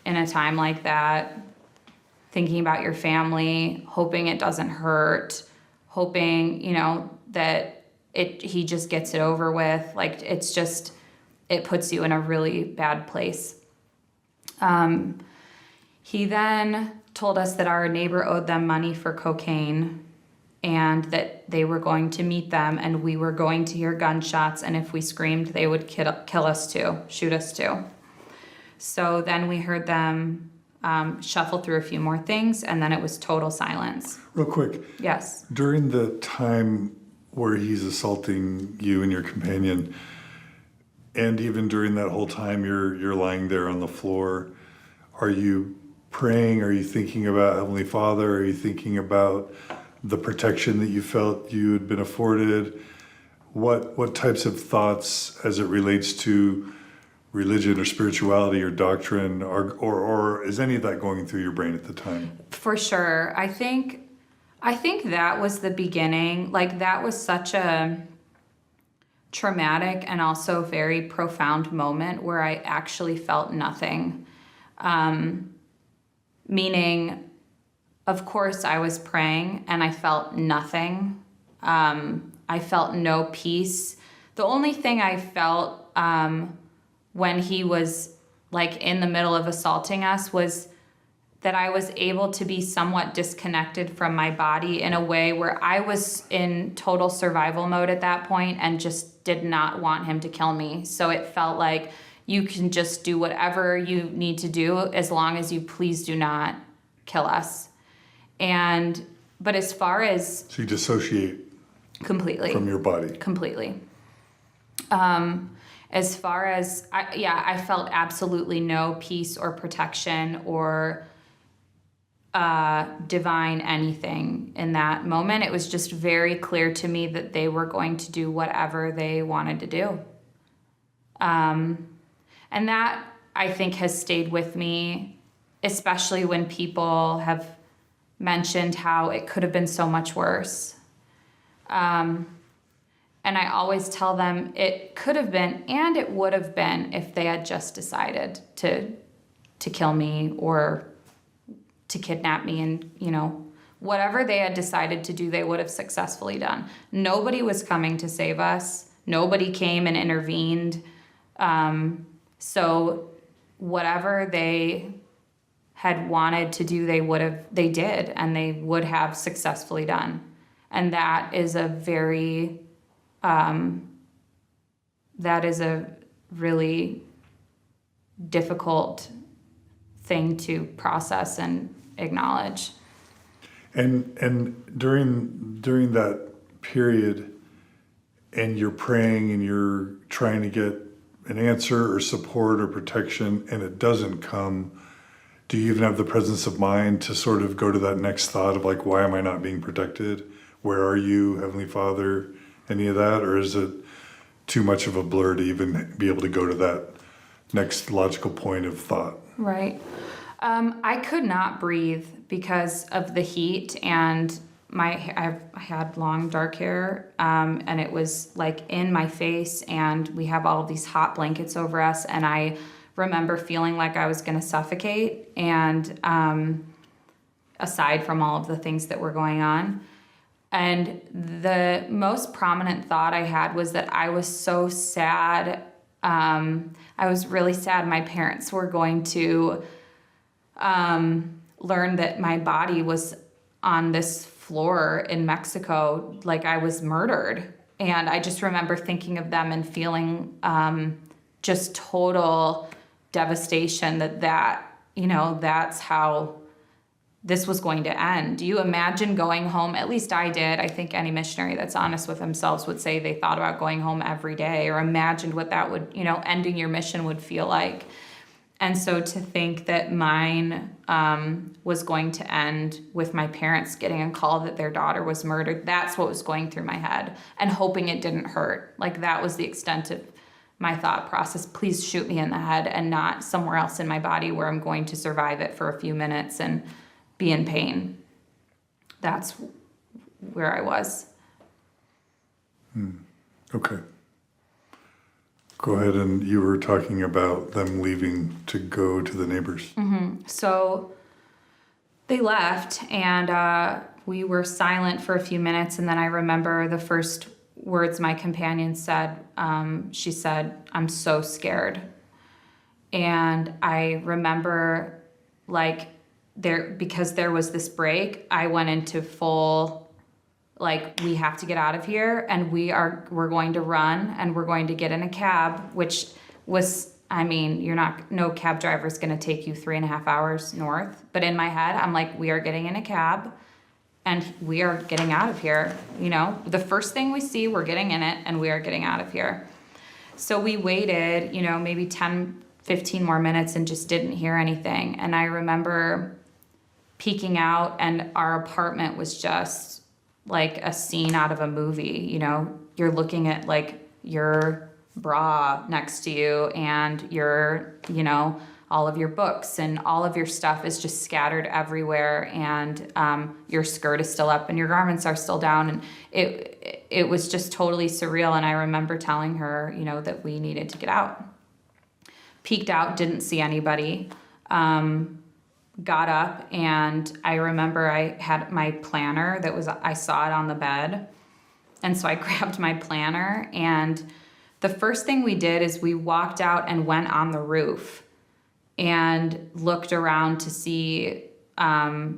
B: in a time like that, thinking about your family, hoping it doesn't hurt, hoping, that he just gets it over with. Like, it's just, it puts you in a really bad place. He then told us that our neighbor owed them money for cocaine, and that they were going to meet them, and we were going to hear gunshots, and if we screamed, they would kill us too, shoot us too. So then we heard them shuffle through a few more things, and then it was total silence.
A: Real quick.
B: Yes.
A: During the time where he's assaulting you and your companion, and even during that whole time you're lying there on the floor, are you praying? Are you thinking about Heavenly Father? Are you thinking about the protection that you felt you had been afforded? What types of thoughts, as it relates to religion or spirituality or doctrine, or is any of that going through your brain at the time?
B: For sure. I think that was the beginning. Like, that was such a traumatic and also very profound moment where I actually felt nothing. Meaning, of course, I was praying and I felt nothing. I felt no peace. The only thing I felt when he was like in the middle of assaulting us was that I was able to be somewhat disconnected from my body in a way where I was in total survival mode at that point and just did not want him to kill me. So it felt like, you can just do whatever you need to do as long as you please do not kill us. But as far as...
A: So you dissociate
B: completely
A: from your body.
B: Completely. As far as, I felt absolutely no peace or protection or divine anything in that moment. It was just very clear to me that they were going to do whatever they wanted to do. And that, I think, has stayed with me, especially when people have mentioned how it could have been so much worse. And I always tell them it could have been, and it would have been, if they had just decided to kill me or to kidnap me. And, whatever they had decided to do, they would have successfully done. Nobody was coming to save us. Nobody came and intervened. So whatever they had wanted to do, they did, and they would have successfully done. And that is a really difficult thing to process and acknowledge.
A: And during that period, and you're praying and you're trying to get an answer or support or protection, and it doesn't come, do you even have the presence of mind to sort of go to that next thought of like, why am I not being protected? Where are you, Heavenly Father? Any of that? Or is it too much of a blur to even be able to go to that next logical point of thought?
B: Right. I could not breathe because of the heat, and I had long dark hair, and it was like in my face, and we have all of these hot blankets over us, and I remember feeling like I was going to suffocate, and aside from all of the things that were going on. And the most prominent thought I had was that I was so sad. I was really sad my parents were going to learn that my body was on this floor in Mexico, like I was murdered. And I just remember thinking of them and feeling just total devastation that that's how this was going to end. Do you imagine going home? At least I did. I think any missionary that's honest with themselves would say they thought about going home every day, or imagined what that would, ending your mission would feel like. And so to think that mine was going to end with my parents getting a call that their daughter was murdered, that's what was going through my head, and hoping it didn't hurt. Like, that was the extent of my thought process. Please shoot me in the head and not somewhere else in my body where I'm going to survive it for a few minutes and be in pain. That's where I was.
A: Okay. Go ahead, and you were talking about them leaving to go to the neighbors.
B: So they left, and we were silent for a few minutes, and then I remember the first words my companion said. She said, "I'm so scared." And I remember, like, because there was this break, I went into full, like, we have to get out of here, and we're going to run, and we're going to get in a cab, which was, I mean, no cab driver is going to take you 3.5 hours north. But in my head, I'm like, we are getting in a cab and we are getting out of here. The first thing we see, we're getting in it and we are getting out of here. So we waited, maybe 10, 15 more minutes and just didn't hear anything. And I remember peeking out, and our apartment was just like a scene out of a movie. You're looking at, like, your bra next to you, and your, all of your books and all of your stuff is just scattered everywhere, and your skirt is still up and your garments are still down, and it was just totally surreal. And I remember telling her, that we needed to get out. Peeked out, didn't see anybody. Got up, and I remember I had my planner I saw it on the bed. And so I grabbed my planner, and the first thing we did is we walked out and went on the roof and looked around to see, to,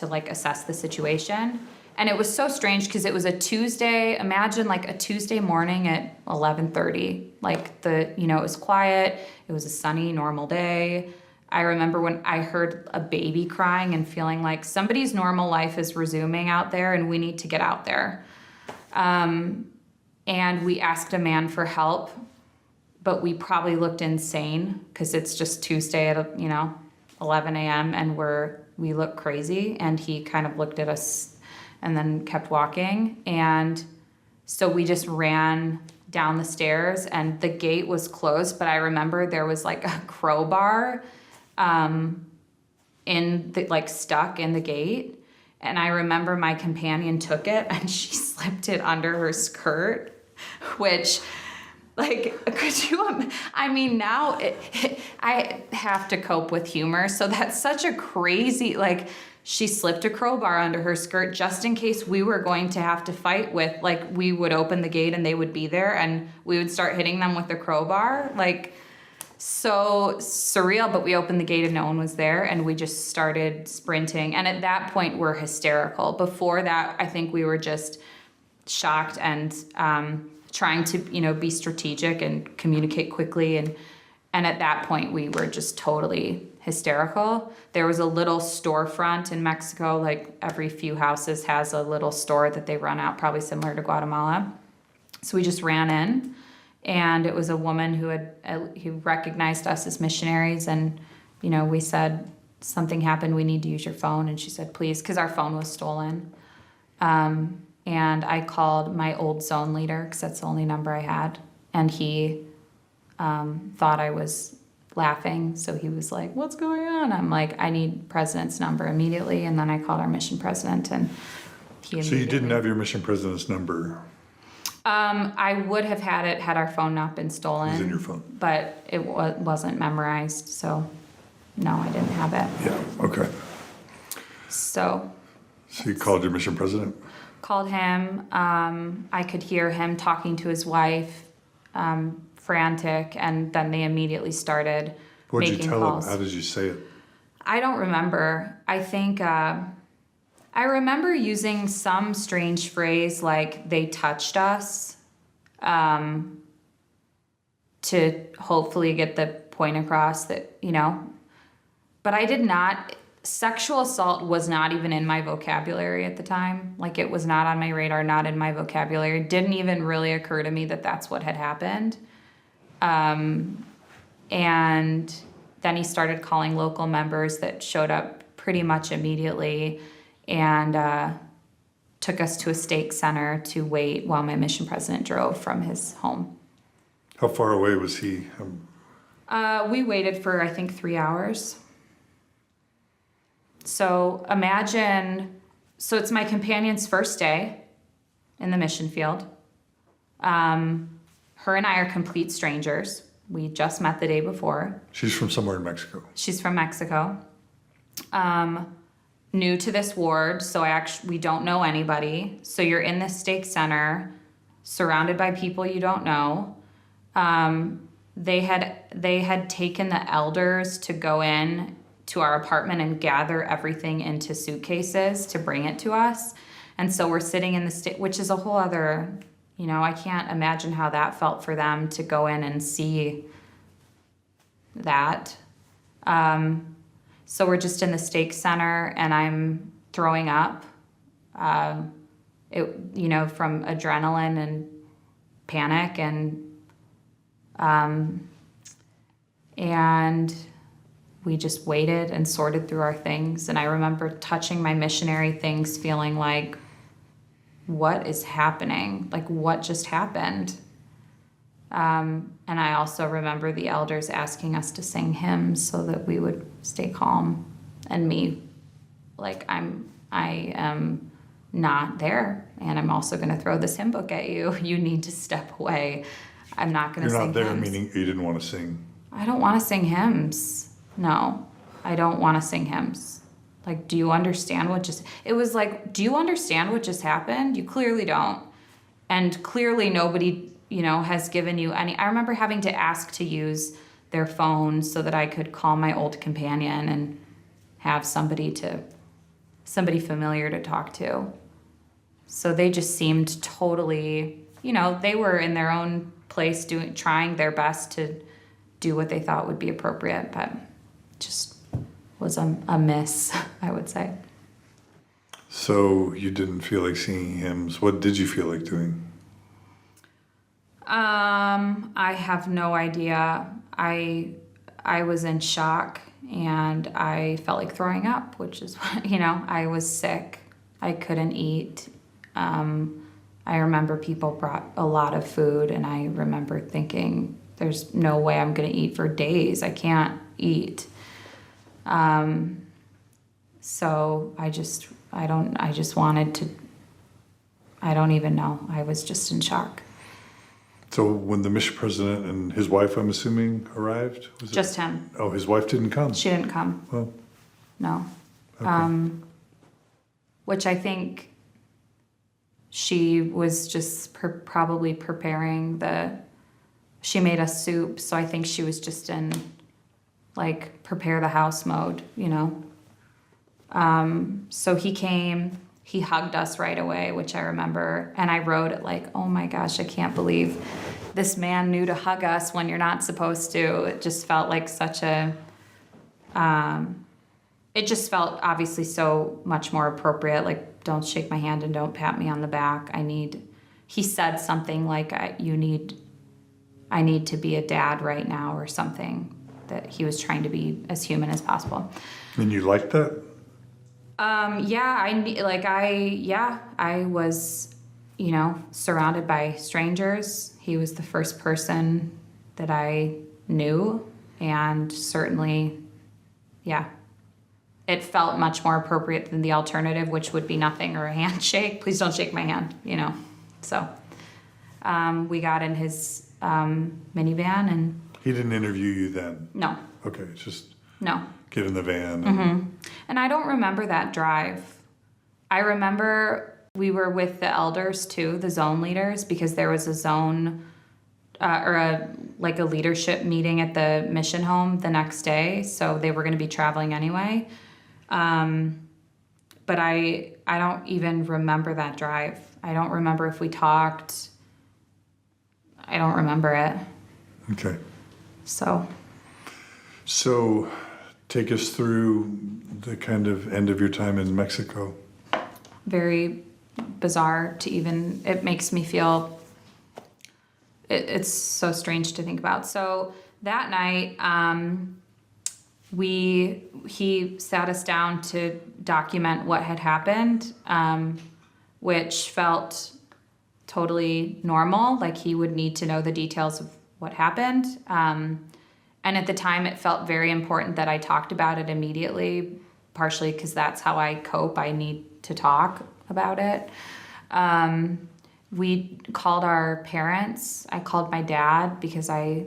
B: like, assess the situation. And it was so strange because it was a Tuesday. Imagine, like, a Tuesday morning at 11:30. Like, it was quiet. It was a sunny, normal day. I remember when I heard a baby crying and feeling like somebody's normal life is resuming out there and we need to get out there. And we asked a man for help, but we probably looked insane because it's just Tuesday at 11 a.m. and we look crazy. And he kind of looked at us and then kept walking. And so we just ran down the stairs, and the gate was closed, but I remember there was, like, a crowbar stuck in the gate. And I remember my companion took it and she slipped it under her skirt, which, like, now I have to cope with humor. So that's such a crazy, like, she slipped a crowbar under her skirt just in case we were going to have to fight with, like, we would open the gate and they would be there and we would start hitting them with the crowbar. Like, so surreal. But we opened the gate and no one was there, and we just started sprinting. And at that point, we're hysterical. Before that, I think we were just shocked and trying to, be strategic and communicate quickly. And at that point, we were just totally hysterical. There was a little storefront in Mexico, like every few houses has a little store that they run out, probably similar to Guatemala. So we just ran in. And it was a woman who recognized us as missionaries, and, we said, something happened, we need to use your phone. And she said, please, because our phone was stolen. And I called my old zone leader, because that's the only number I had. And he thought I was laughing, so he was like, what's going on? I'm like, I need president's number immediately. And then I called our mission president, and he
A: So you didn't have your mission president's number?
B: I would have had it had our phone not been stolen.
A: It was in your phone.
B: But it wasn't memorized, so no, I didn't have it.
A: Yeah, okay.
B: So
A: you called your mission president?
B: Called him. I could hear him talking to his wife, frantic, and then they immediately started
A: What'd
B: making
A: you tell
B: calls.
A: him? How did you say it?
B: I don't remember. I think I remember using some strange phrase like they touched us to hopefully get the point across that, but I did not. Sexual assault was not even in my vocabulary at the time. Like, it was not on my radar, not in my vocabulary. It didn't even really occur to me that that's what had happened. And then he started calling local members that showed up pretty much immediately, and took us to a stake center to wait while my mission president drove from his home.
A: How far away was he?
B: We waited for, I think, 3 hours. So imagine, so it's my companion's first day in the mission field. Her and I are complete strangers. We just met the day before.
A: She's from somewhere in Mexico.
B: She's from Mexico. New to this ward, so we don't know anybody. So you're in this stake center, surrounded by people you don't know. They had taken the elders to go in to our apartment and gather everything into suitcases to bring it to us. And so we're sitting in the stake, which is a whole other, I can't imagine how that felt for them to go in and see that. So we're just in the stake center, and I'm throwing up, from adrenaline and panic, and we just waited and sorted through our things. And I remember touching my missionary things, feeling like, what is happening? Like, what just happened? And I also remember the elders asking us to sing hymns so that we would stay calm. And me, like, I am not there, and I'm also going to throw this hymn book at you. You need to step away. I'm not going to sing hymns.
A: You're not there, meaning you didn't want to sing.
B: I don't want to sing hymns. No, I don't want to sing hymns. Like, do you understand what just... It was like, do you understand what just happened? You clearly don't. And clearly nobody, has given you any... I remember having to ask to use their phone so that I could call my old companion and have somebody familiar to talk to. So they just seemed totally, they were in their own place trying their best to do what they thought would be appropriate, but just was a miss, I would say.
A: So you didn't feel like singing hymns. What did you feel like doing?
B: I have no idea. I was in shock, and I felt like throwing up, which is, I was sick. I couldn't eat. I remember people brought a lot of food, and I remember thinking, there's no way I'm going to eat for days. I can't eat. So I just wanted to, I don't even know. I was just in shock.
A: So when the mission president and his wife, I'm assuming, arrived? Was
B: just him.
A: Oh, his wife didn't come?
B: She didn't come.
A: Well.
B: No.
A: Okay.
B: Which I think she was just probably preparing she made us soup, so I think she was just in, like, prepare the house mode, So he came, he hugged us right away, which I remember, and I wrote it like, oh my gosh, I can't believe this man knew to hug us when you're not supposed to. It just felt like such a, it just felt obviously so much more appropriate, like, don't shake my hand and don't pat me on the back. He said something like, I need to be a dad right now, or something, that he was trying to be as human as possible.
A: And you liked that?
B: I was, surrounded by strangers. He was the first person that I knew, and certainly, it felt much more appropriate than the alternative, which would be nothing or a handshake. Please don't shake my hand, So, we got in his minivan, and
A: he didn't interview you then?
B: No.
A: Okay, just
B: no.
A: Get in the van.
B: And I don't remember that drive. I remember we were with the elders too, the zone leaders, because there was a zone a leadership meeting at the mission home the next day, so they were going to be traveling anyway. But I don't even remember that drive. I don't remember if we talked. I don't remember it.
A: Okay.
B: So
A: take us through the kind of end of your time in Mexico.
B: Very bizarre to even, it makes me feel, it's so strange to think about. So that night, he sat us down to document what had happened, which felt totally normal. Like he would need to know the details of what happened. And at the time it felt very important that I talked about it immediately, partially because that's how I cope. I need to talk about it. We called our parents. I called my dad because I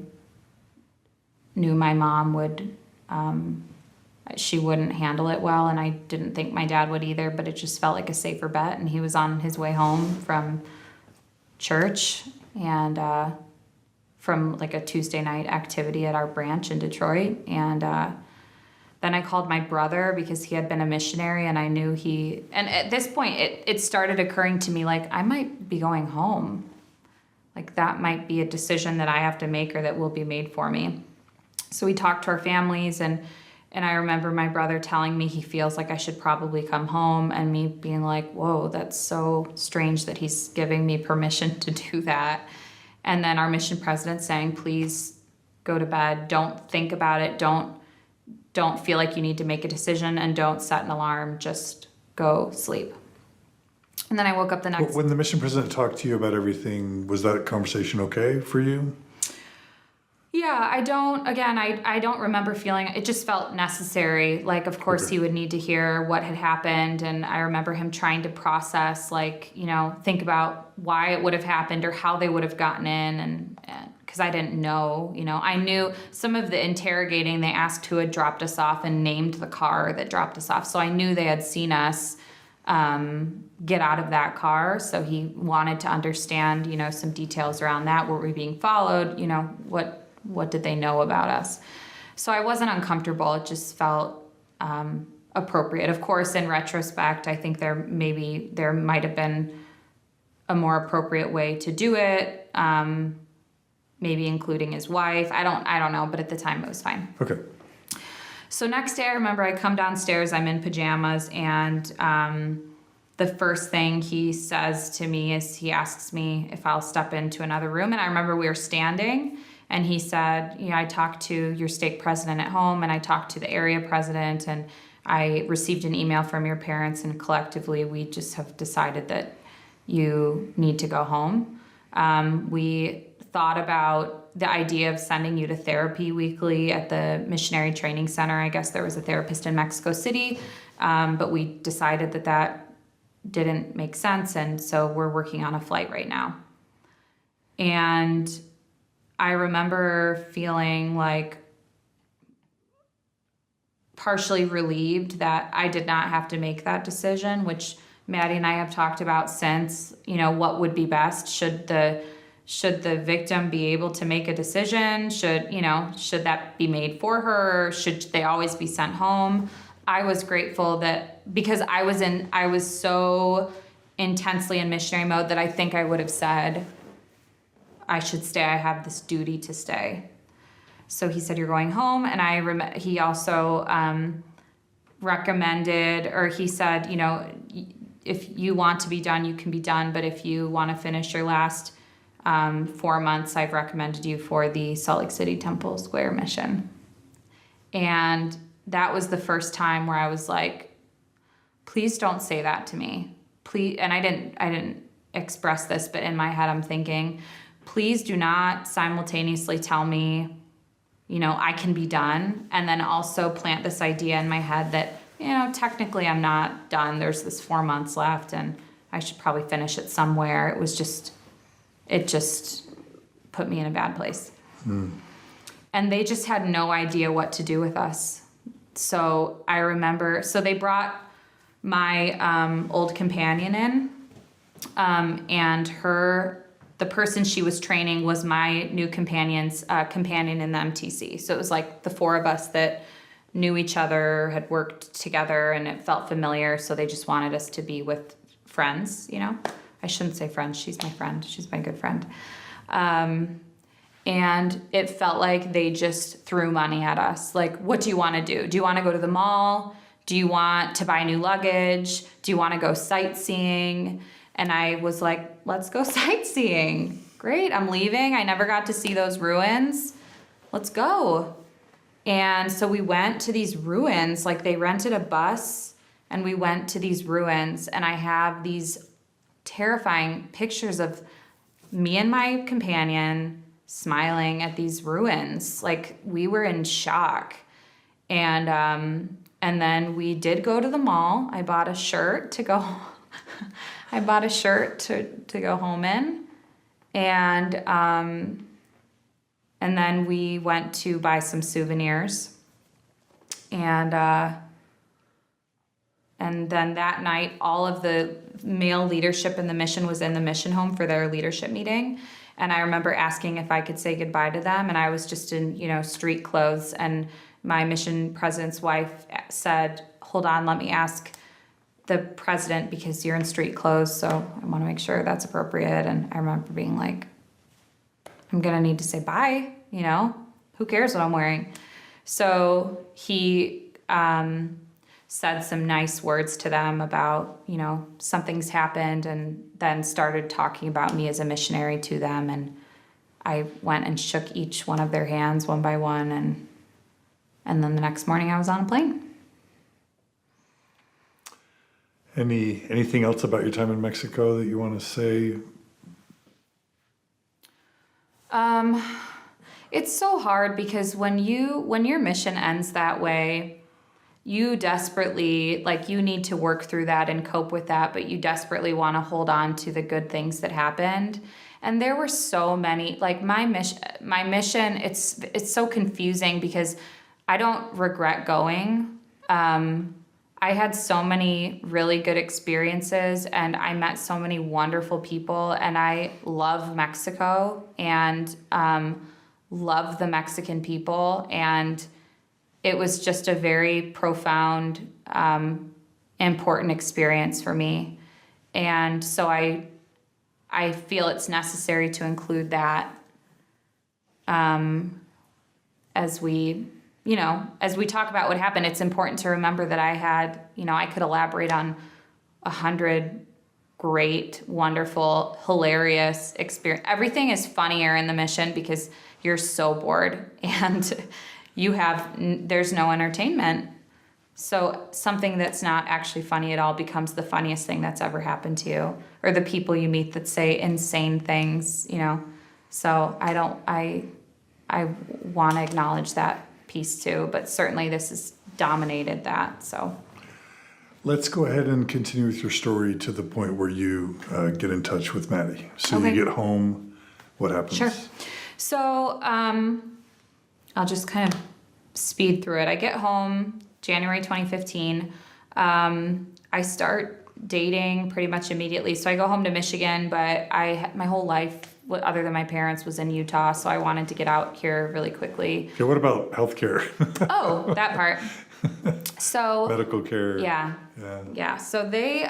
B: knew my mom would, she wouldn't handle it well, and I didn't think my dad would either, but it just felt like a safer bet. And he was on his way home from church and from like a Tuesday night activity at our branch in Detroit. And then I called my brother because he had been a missionary, and I knew and at this point it started occurring to me, like, I might be going home. Like that might be a decision that I have to make or that will be made for me. So we talked to our families, and I remember my brother telling me he feels like I should probably come home, and me being like, whoa, that's so strange that he's giving me permission to do that. And then our mission president saying, please go to bed. Don't think about it. Don't feel like you need to make a decision, and don't set an alarm. Just go sleep. And then I woke up the next...
A: When the mission president talked to you about everything, was that conversation okay for you?
B: Yeah, I don't remember feeling, it just felt necessary. Like, of course,
A: Okay.
B: he would need to hear what had happened. And I remember him trying to process, like, think about why it would have happened or how they would have gotten in. And because I didn't know, I knew some of the interrogating, they asked who had dropped us off and named the car that dropped us off. So I knew they had seen us get out of that car. So he wanted to understand, some details around that. Were we being followed? What did they know about us? So I wasn't uncomfortable. It just felt appropriate. Of course, in retrospect, I think there might have been a more appropriate way to do it. Maybe including his wife. I don't know, but at the time it was fine.
A: Okay.
B: So next day, I remember I come downstairs, I'm in pajamas, and the first thing he says to me is he asks me if I'll step into another room. And I remember we were standing, and he said, I talked to your stake president at home, and I talked to the area president, and I received an email from your parents, and collectively we just have decided that you need to go home. We thought about the idea of sending you to therapy weekly at the Missionary Training Center. I guess there was a therapist in Mexico City, but we decided that didn't make sense, and so we're working on a flight right now. And I remember feeling like partially relieved that I did not have to make that decision, which Maddie and I have talked about since, what would be best. Should the victim be able to make a decision? Should that be made for her? Should they always be sent home? I was grateful that because I was so intensely in missionary mode that I think I would have said, I should stay. I have this duty to stay. So he said, you're going home. And he also recommended, or he said, if you want to be done, you can be done. But if you want to finish your last 4 months, I've recommended you for the Salt Lake City Temple Square mission. And that was the first time where I was like, please don't say that to me. Please. And I didn't express this, but in my head, I'm thinking, please do not simultaneously tell me, I can be done. And then also plant this idea in my head that, technically I'm not done. There's this 4 months left and I should probably finish it somewhere. It just put me in a bad place. And they just had no idea what to do with us. So I remember, they brought my old companion in, and the person she was training was my new companion's companion in the MTC. So it was like the four of us that knew each other, had worked together, and it felt familiar. So they just wanted us to be with friends, I shouldn't say friends. She's my friend. She's my good friend. And it felt like they just threw money at us. Like, what do you want to do? Do you want to go to the mall? Do you want to buy new luggage? Do you want to go sightseeing? And I was like, let's go sightseeing. Great, I'm leaving. I never got to see those ruins. Let's go. And so we went to these ruins, like they rented a bus and we went to these ruins, and I have these terrifying pictures of me and my companion smiling at these ruins. Like we were in shock. And then we did go to the mall. I bought a shirt to go I bought a shirt to go home in. And then we went to buy some souvenirs. And then that night, all of the male leadership in the mission was in the mission home for their leadership meeting. And I remember asking if I could say goodbye to them. And I was just in, street clothes. And my mission president's wife said, hold on, let me ask the president, because you're in street clothes. So I want to make sure that's appropriate. And I remember being like, I'm going to need to say bye, who cares what I'm wearing? So he said some nice words to them about, something's happened, and then started talking about me as a missionary to them. And I went and shook each one of their hands one by one. And then the next morning I was on a plane.
A: Anything else about your time in Mexico that you want to say?
B: It's so hard because when your mission ends that way, you desperately, you need to work through that and cope with that, but you desperately want to hold on to the good things that happened. And there were so many, my mission, it's so confusing because I don't regret going. I had so many really good experiences, and I met so many wonderful people, and I love Mexico and love the Mexican people. And it was just a very profound, important experience for me. And so I feel it's necessary to include that as we talk about what happened. It's important to remember that I had, I could elaborate on 100 great, wonderful, hilarious experience. Everything is funnier in the mission because you're so bored and there's no entertainment. So something that's not actually funny at all becomes the funniest thing that's ever happened to you, or the people you meet that say insane things, So I want to acknowledge that piece too, but certainly this has dominated that. So
A: let's go ahead and continue with your story to the point where you get in touch with Maddy. So
B: okay.
A: You get home, what happens?
B: Sure. So I'll just kind of speed through it. I get home January 2015. I start dating pretty much immediately. So I go home to Michigan, but my whole life, other than my parents, was in Utah. So I wanted to get out here really quickly.
A: Okay, what about healthcare?
B: Oh, that part. So
A: medical care.
B: Yeah. So they,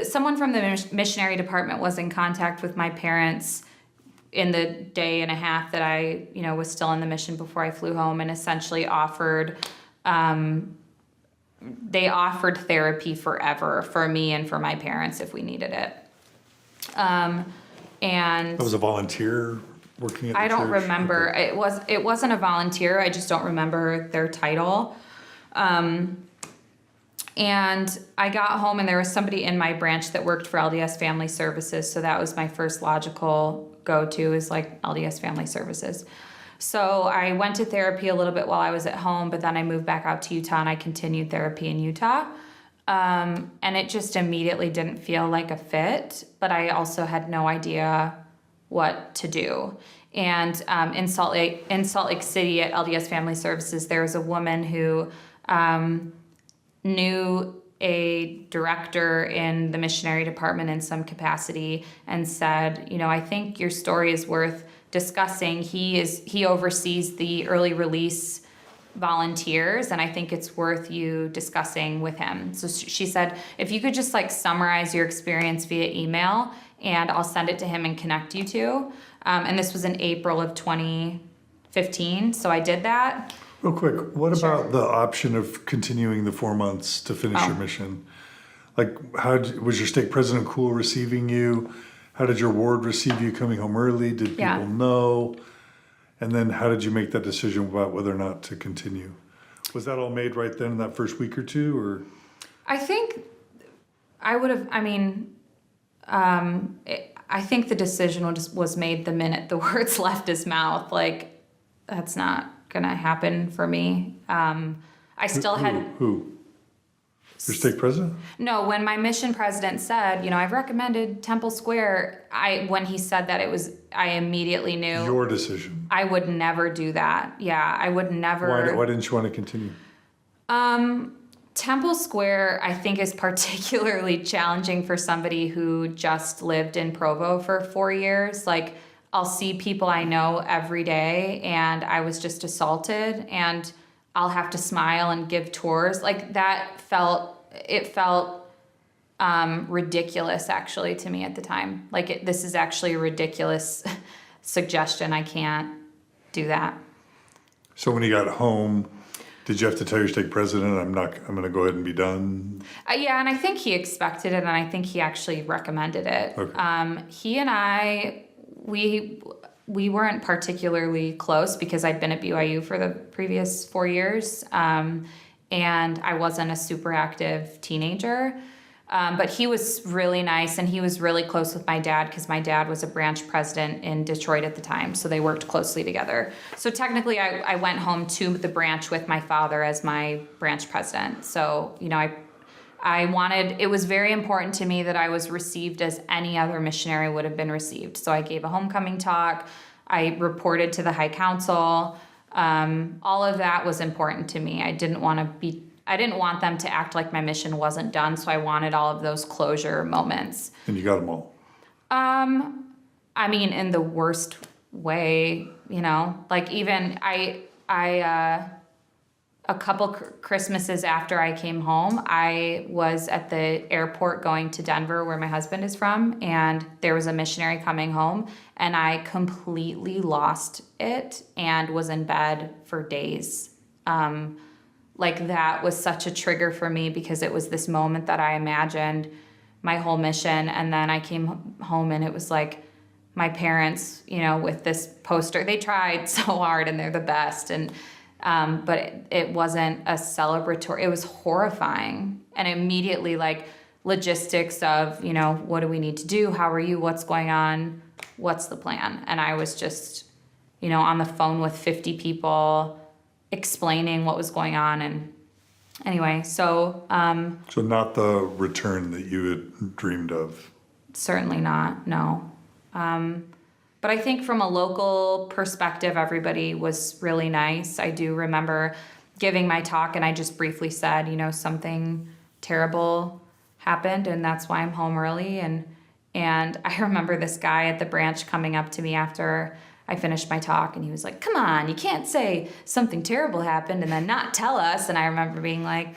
B: someone from the missionary department was in contact with my parents in the day and a half that I, was still in the mission before I flew home, and essentially they offered therapy forever for me and for my parents if we needed it. And
A: that was a volunteer working at the
B: I don't
A: church?
B: remember.
A: Okay.
B: It wasn't a volunteer. I just don't remember their title. And I got home and there was somebody in my branch that worked for LDS Family Services. So that was my first logical go-to, is LDS Family Services. So I went to therapy a little bit while I was at home, but then I moved back out to Utah and I continued therapy in Utah. And it just immediately didn't feel like a fit, but I also had no idea what to do. And in Salt Lake City at LDS Family Services, there was a woman who knew a director in the missionary department in some capacity and said, I think your story is worth discussing. He oversees the early release volunteers, and I think it's worth you discussing with him. So she said, if you could just summarize your experience via email, and I'll send it to him and connect you to. And this was in April of 2015. So I did that.
A: Real quick, what
B: Sure.
A: about the option of continuing the 4 months to finish your mission? Was your stake president cool receiving you? How did your ward receive you coming home early? Did people know? And then how did you make that decision about whether or not to continue? Was that all made right then in that first week or two, or?
B: I think I would have, I think the decision was made the minute the words left his mouth. Like, that's not going to happen for me. I still had...
A: Who? Your stake president?
B: No, when my mission president said, I've recommended Temple Square, when he said that, I immediately knew...
A: Your decision.
B: I would never do that. Yeah, I would never...
A: Why didn't you want to continue?
B: Temple Square, I think, is particularly challenging for somebody who just lived in Provo for 4 years. Like, I'll see people I know every day, and I was just assaulted, and I'll have to smile and give tours. Like, it felt ridiculous, actually, to me at the time. Like, this is actually a ridiculous suggestion. I can't do that.
A: So when you got home, did you have to tell your stake president, I'm going to go ahead and be done?
B: Yeah, and I think he expected it, and I think he actually recommended it.
A: Okay.
B: He and I, we weren't particularly close because I'd been at BYU for the previous 4 years, and I wasn't a super active teenager. But he was really nice, and he was really close with my dad because my dad was a branch president in Detroit at the time, so they worked closely together. So technically, I went home to the branch with my father as my branch president. So, it was very important to me that I was received as any other missionary would have been received. So I gave a homecoming talk. I reported to the High Council. All of that was important to me. I didn't want them to act like my mission wasn't done, so I wanted all of those closure moments.
A: And you got them all?
B: In the worst way, like even a couple Christmases after I came home, I was at the airport going to Denver, where my husband is from, and there was a missionary coming home, and I completely lost it and was in bed for days. That was such a trigger for me because it was this moment that I imagined my whole mission, and then I came home and it was like my parents, with this poster. They tried so hard and they're the best, and but it wasn't a celebratory. It was horrifying, and immediately logistics of what do we need to do? How are you? What's going on? What's the plan? And I was just on the phone with 50 people, explaining what was going on. And anyway, so
A: not the return that you had dreamed of?
B: Certainly not, no. But I think from a local perspective, everybody was really nice. I do remember giving my talk, and I just briefly said, something terrible happened, and that's why I'm home early. And I remember this guy at the branch coming up to me after I finished my talk, and he was like, "Come on, you can't say something terrible happened and then not tell us." And I remember being like,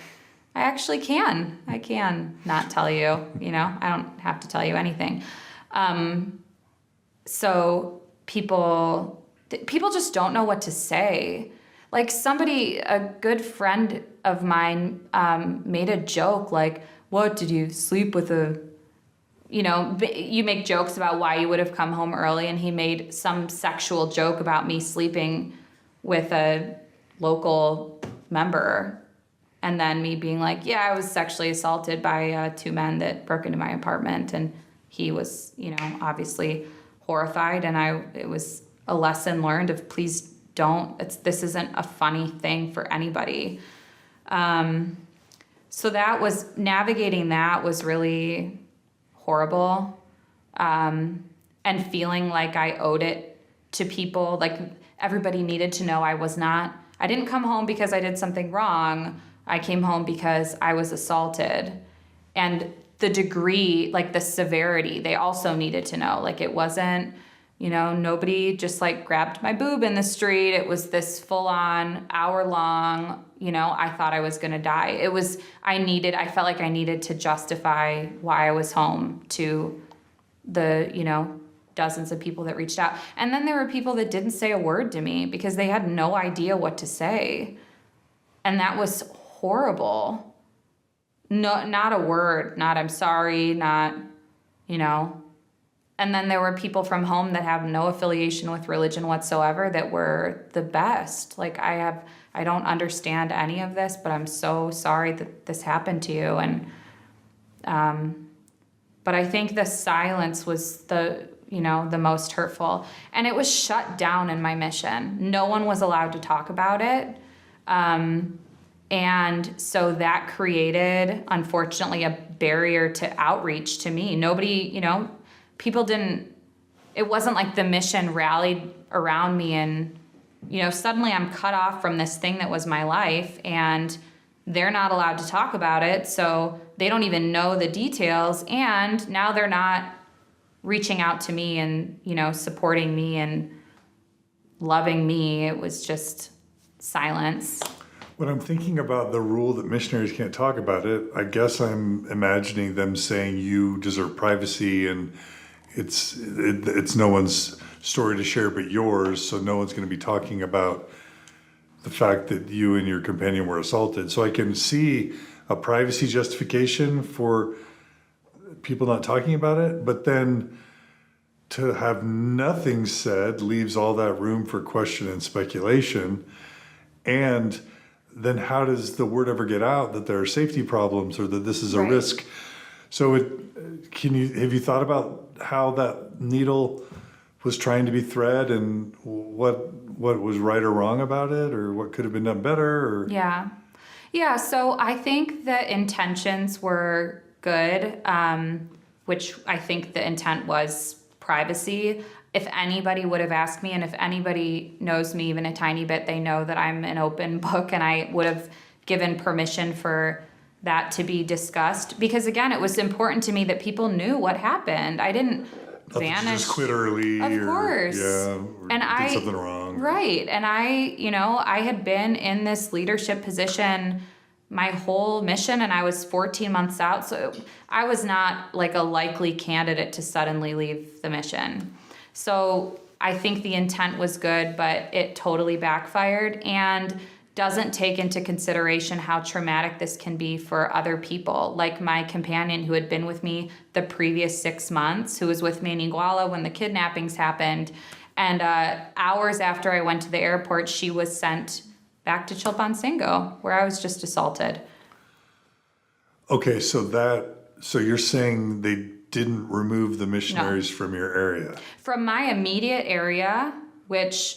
B: I actually can. I can not tell you, I don't have to tell you anything. So people just don't know what to say. Like a good friend of mine made a joke like, "What, did you sleep with a..." You make jokes about why you would have come home early, and he made some sexual joke about me sleeping with a local member, and then me being like, "Yeah, I was sexually assaulted by 2 men that broke into my apartment," and he was, obviously horrified, and it was a lesson learned of please don't. This isn't a funny thing for anybody. So navigating that was really horrible, and feeling like I owed it to people. Like everybody needed to know I didn't come home because I did something wrong. I came home because I was assaulted. And the degree, the severity, they also needed to know. It wasn't, nobody just grabbed my boob in the street. It was this full on hour-long, I thought I was going to die. I felt like I needed to justify why I was home to the, dozens of people that reached out. And then there were people that didn't say a word to me because they had no idea what to say. And that was horrible. No, not a word, not "I'm sorry," not, And then there were people from home that have no affiliation with religion whatsoever that were the best. Like, I don't understand any of this, but I'm so sorry that this happened to you. And, but I think the silence was the most hurtful. And it was shut down in my mission. No one was allowed to talk about it. And so that created, unfortunately, a barrier to outreach to me. Nobody, people didn't, it wasn't like the mission rallied around me and, suddenly I'm cut off from this thing that was my life and they're not allowed to talk about it. So they don't even know the details. And now they're not reaching out to me and, supporting me and loving me. It was just silence.
A: When I'm thinking about the rule that missionaries can't talk about it, I guess I'm imagining them saying you deserve privacy and it's no one's story to share but yours, so no one's going to be talking about the fact that you and your companion were assaulted. So I can see a privacy justification for people not talking about it, but then to have nothing said leaves all that room for question and speculation. And then how does the word ever get out that there are safety problems or that this is a risk? So have you thought about how that needle was trying to be thread and what was right or wrong about it or what could have been done better? Or?
B: Yeah. So I think the intentions were good, which I think the intent was privacy. If anybody would have asked me, and if anybody knows me even a tiny bit, they know that I'm an open book, and I would have given permission for that to be discussed. Because again, it was important to me that people knew what happened. I didn't vanish.
A: Just quit early.
B: Of course.
A: Or did something wrong.
B: Right. And I had been in this leadership position my whole mission, and I was 14 months out. So I was not like a likely candidate to suddenly leave the mission. So I think the intent was good, but it totally backfired and doesn't take into consideration how traumatic this can be for other people. Like my companion who had been with me the previous 6 months, who was with me in Iguala when the kidnappings happened. And hours after I went to the airport, she was sent back to Chilpancingo, where I was just assaulted.
A: Okay, so you're saying they didn't remove the missionaries from your area?
B: From my immediate area, which,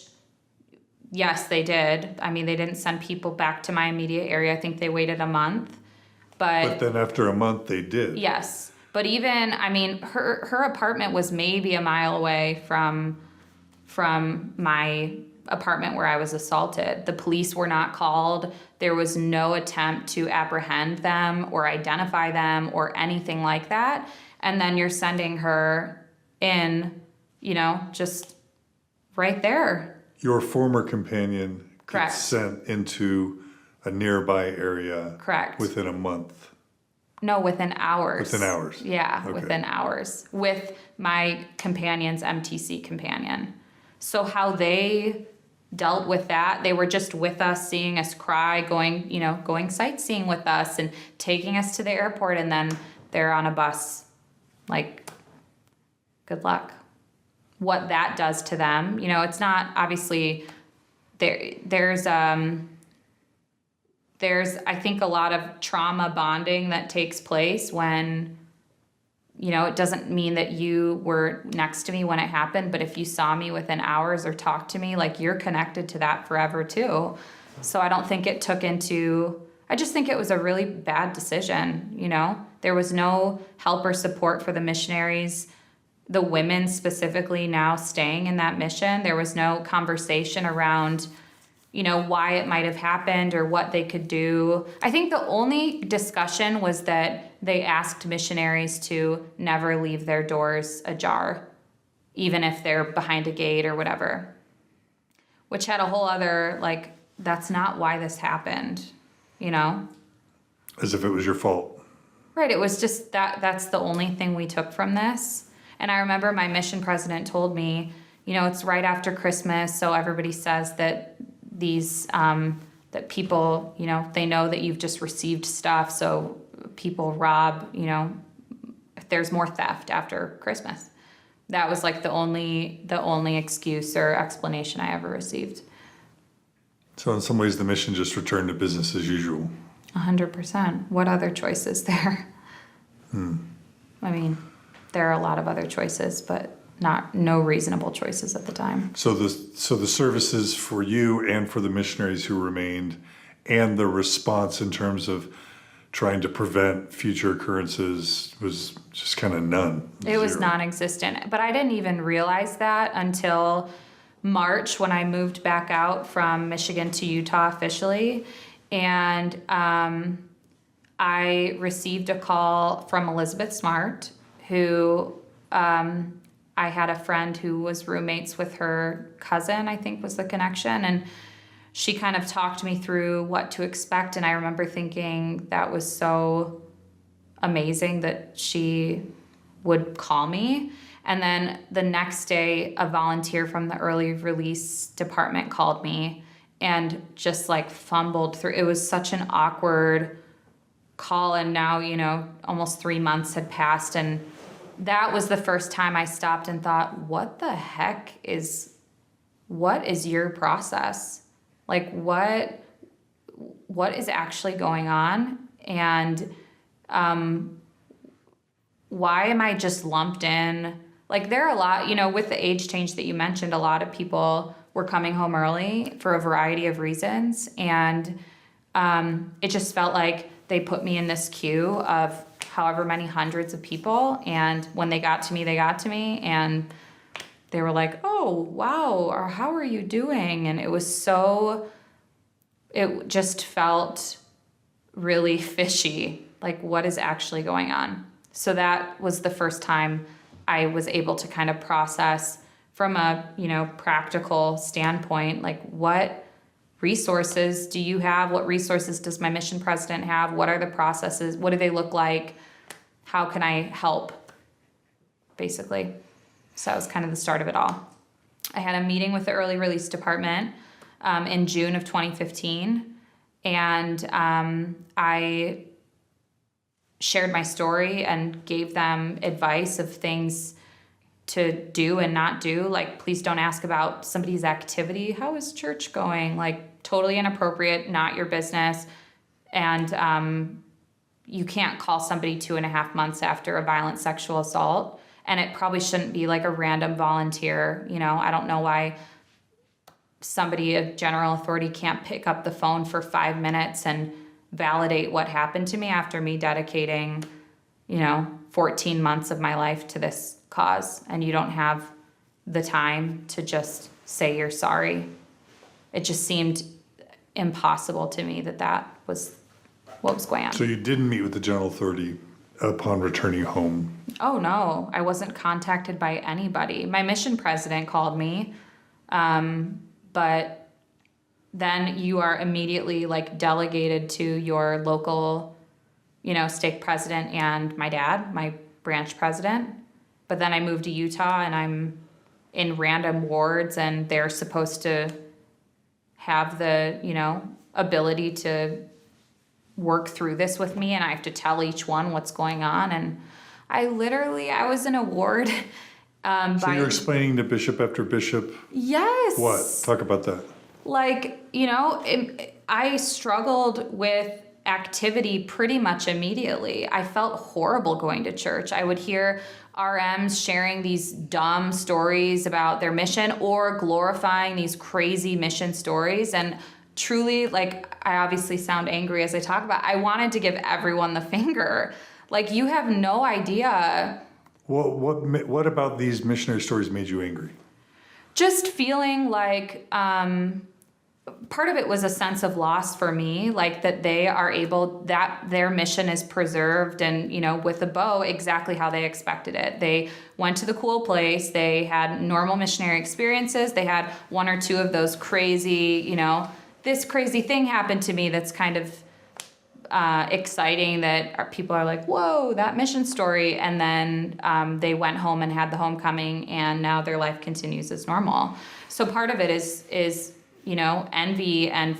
B: yes, they did. I mean, they didn't send people back to my immediate area. I think they waited a month. But
A: then after a month, they did.
B: Yes. But even, I mean, her apartment was maybe a mile away from my apartment where I was assaulted. The police were not called. There was no attempt to apprehend them or identify them or anything like that. And then you're sending her in, just right there.
A: Your former companion
B: Correct.
A: gets sent into a nearby area.
B: Correct.
A: Within a month.
B: No, within hours.
A: Within hours.
B: Yeah,
A: Okay.
B: Within hours with my companion's MTC companion. So how they dealt with that, they were just with us, seeing us cry, going sightseeing with us and taking us to the airport, and then they're on a bus. Like, good luck. What that does to them, it's not obviously there's I think a lot of trauma bonding that takes place when, it doesn't mean that you were next to me when it happened, but if you saw me within hours or talked to me, like, you're connected to that forever too. So I don't think I just think it was a really bad decision, There was no help or support for the missionaries, the women specifically now staying in that mission. There was no conversation around, why it might have happened or what they could do. I think the only discussion was that they asked missionaries to never leave their doors ajar, even if they're behind a gate or whatever, which had a whole other, that's not why this happened,
A: As if it was your fault.
B: Right. It was just that's the only thing we took from this. And I remember my mission president told me, it's right after Christmas, so everybody says that these, that people, they know that you've just received stuff, so people rob, if there's more theft after Christmas. that was like the only excuse or explanation I ever received.
A: So in some ways, the mission just returned to business as usual.
B: 100%. What other choice is there? I mean, there are a lot of other choices, but no reasonable choices at the time.
A: So the services for you and for the missionaries who remained, and the response in terms of trying to prevent future occurrences was just kind of none.
B: It was
A: Zero.
B: non-existent. But I didn't even realize that until March, when I moved back out from Michigan to Utah officially. And I received a call from Elizabeth Smart, who I had a friend who was roommates with her cousin, I think was the connection. And she kind of talked me through what to expect. And I remember thinking that was so amazing that she would call me. And then the next day, a volunteer from the early release department called me and just like fumbled through. It was such an awkward call. And now, almost 3 months had passed. And that was the first time I stopped and thought, what is your process? Like, what is actually going on? And why am I just lumped in? Like, there are a lot, with the age change that you mentioned, a lot of people were coming home early for a variety of reasons. And it just felt like they put me in this queue of however many hundreds of people. And when they got to me, and they were like, oh, wow, or how are you doing? And it just felt really fishy. Like, what is actually going on? So that was the first time I was able to kind of process from a, practical standpoint, like, what resources do you have? What resources does my mission president have? What are the processes? What do they look like? How can I help? Basically. So that was kind of the start of it all. I had a meeting with the early release department in June of 2015. And I shared my story and gave them advice of things to do and not do. Like, please don't ask about somebody's activity. How is church going? Like, totally inappropriate, not your business. And you can't call somebody 2.5 months after a violent sexual assault. And it probably shouldn't be like a random volunteer. I don't know why somebody of general authority can't pick up the phone for 5 minutes and validate what happened to me after me dedicating, 14 months of my life to this cause. And you don't have the time to just say you're sorry. It just seemed impossible to me that was what was going on.
A: So you didn't meet with the general authority upon returning home?
B: Oh, no. I wasn't contacted by anybody. My mission president called me, but then you are immediately like delegated to your local, stake president and my dad, my branch president. But then I moved to Utah and I'm in random wards and they're supposed to have the, ability to work through this with me, and I have to tell each one what's going on. And I was in a ward.
A: So you're explaining to bishop after bishop?
B: Yes.
A: What? Talk about that.
B: Like, I struggled with activity pretty much immediately. I felt horrible going to church. I would hear RMs sharing these dumb stories about their mission or glorifying these crazy mission stories. And truly, like, I obviously sound angry as I talk about it. I wanted to give everyone the finger. Like, you have no idea.
A: What about these missionary stories made you angry?
B: Just feeling like part of it was a sense of loss for me, like that that their mission is preserved and, with a bow exactly how they expected it. They went to the cool place. They had normal missionary experiences. They had 1 or 2 of those crazy, this crazy thing happened to me that's kind of exciting that people are like, whoa, that mission story. And then they went home and had the homecoming and now their life continues as normal. So part of it is envy and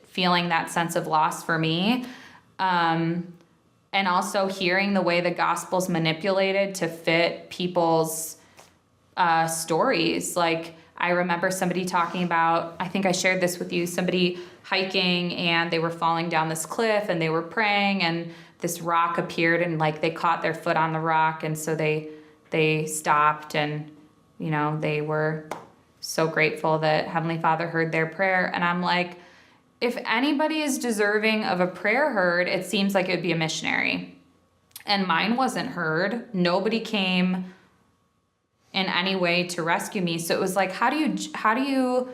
B: feeling that sense of loss for me. and also hearing the way the gospel's manipulated to fit people's stories. Like, I remember somebody talking about, I think I shared this with you, somebody hiking and they were falling down this cliff and they were praying and this rock appeared and like they caught their foot on the rock, and so they stopped, and you know, they were so grateful that Heavenly Father heard their prayer. And I'm like, if anybody is deserving of a prayer heard, it seems like it would be a missionary. And mine wasn't heard. Nobody came in any way to rescue me. So it was like, how do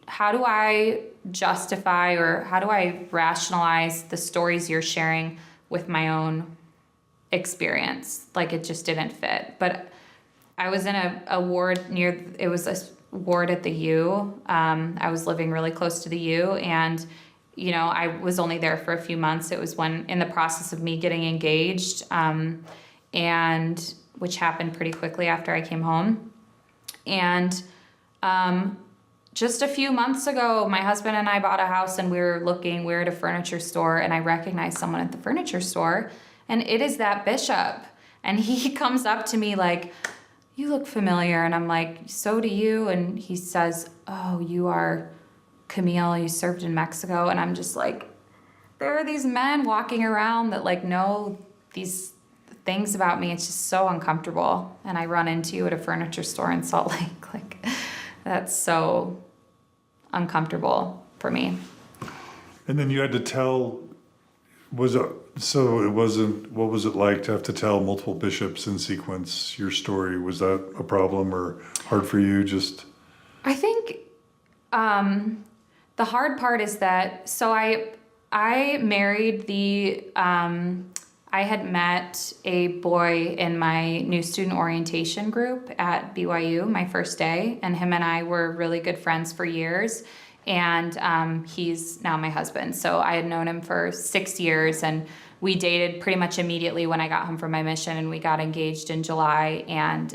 B: I justify, or how do I rationalize the stories you're sharing with my own experience? Like, it just didn't fit. But I was in a ward it was a ward at the U. I was living really close to the U, and you know, I was only there for a few months. It was when in the process of me getting engaged, and which happened pretty quickly after I came home. And just a few months ago, my husband and I bought a house, and we were at a furniture store, and I recognized someone at the furniture store, and it is that bishop. And he comes up to me like, "You look familiar." And I'm like, "So do you?" And he says, "Oh, you are Camille, you served in Mexico." And I'm just like, there are these men walking around that like know these things about me. It's just so uncomfortable. And I run into you at a furniture store in Salt Lake. Like, that's so uncomfortable for me.
A: And then you had to tell, what was it like to have to tell multiple bishops in sequence your story? Was that a problem or hard for you?
B: I think the hard part is that, so I married I had met a boy in my new student orientation group at BYU my first day, and him and I were really good friends for years, and he's now my husband. So I had known him for 6 years, and we dated pretty much immediately when I got home from my mission, and we got engaged in July. And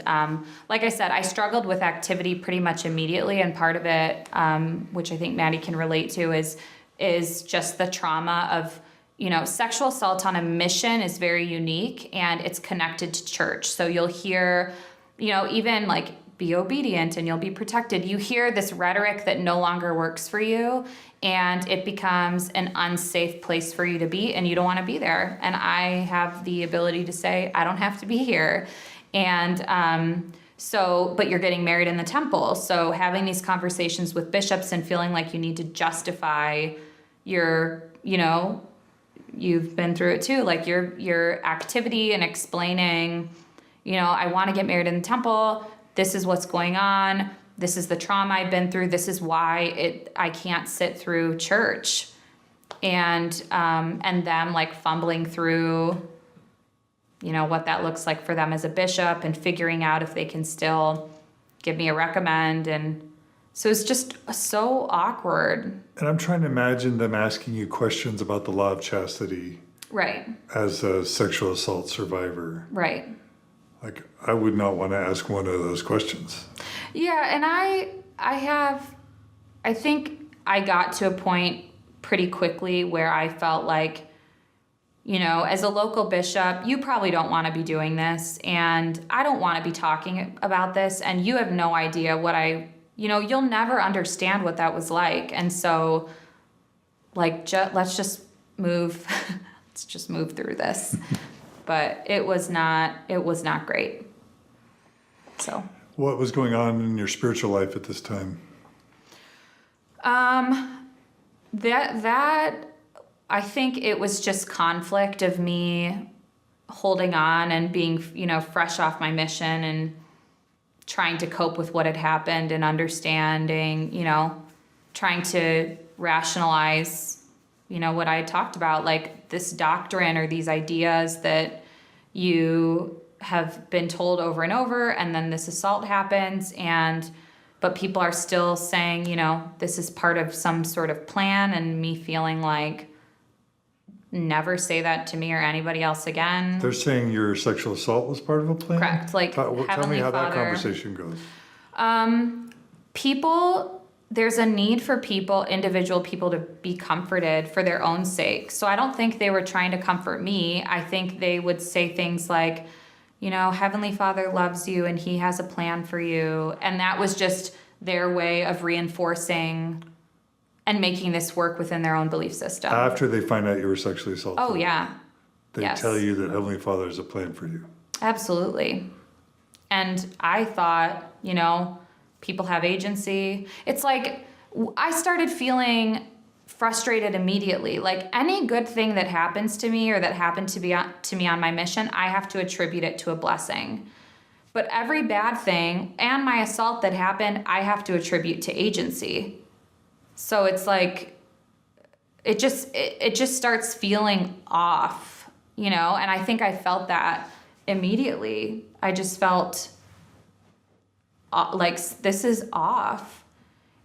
B: like I said, I struggled with activity pretty much immediately, and part of it, which I think Maddy can relate to, is just the trauma of, you know, sexual assault on a mission is very unique, and it's connected to church. So you'll hear, you know, even like, be obedient and you'll be protected. You hear this rhetoric that no longer works for you, and it becomes an unsafe place for you to be, and you don't want to be there. And I have the ability to say, I don't have to be here. And but you're getting married in the temple. So having these conversations with bishops and feeling like you need to justify your, you know, you've been through it too, like your activity, and explaining, you know, I want to get married in the temple. This is what's going on. This is the trauma I've been through. This is why I can't sit through church. And them like fumbling through, you know, what that looks like for them as a bishop, and figuring out if they can still give me a recommend. And so it's just so awkward.
A: And I'm trying to imagine them asking you questions about the law of chastity.
B: Right. As
A: a sexual assault survivor.
B: Right.
A: Like, I would not want to ask one of those questions.
B: Yeah, and I think I got to a point pretty quickly where I felt like, you know, as a local bishop, you probably don't want to be doing this, and I don't want to be talking about this, and you have no idea you'll never understand what that was like. And so, like, let's just move, let's just move through this. But it was not great. So.
A: What was going on in your spiritual life at this time?
B: That I think it was just conflict of me holding on and being, you know, fresh off my mission and trying to cope with what had happened, and understanding, you know, trying to rationalize, you know, what I had talked about, like this doctrine or these ideas that you have been told over and over, and then this assault happens, but people are still saying, you know, this is part of some sort of plan, and me feeling like, never say that to me or anybody else again.
A: They're saying your sexual assault was part of a plan?
B: Correct. Like,
A: tell me how that conversation goes.
B: People there's a need for individual people to be comforted for their own sake. So I don't think they were trying to comfort me. I think they would say things like, Heavenly Father loves you and he has a plan for you. And that was just their way of reinforcing and making this work within their own belief system.
A: After they find out you were sexually assaulted.
B: Oh, yeah.
A: They
B: Yes.
A: tell you that Heavenly Father has a plan for you.
B: Absolutely. And I thought, people have agency. It's like I started feeling frustrated immediately. Like any good thing that happens to me or that happened to me on my mission, I have to attribute it to a blessing. But every bad thing and my assault that happened, I have to attribute to agency. So it's like it just starts feeling off, and I think I felt that immediately. I just felt like this is off.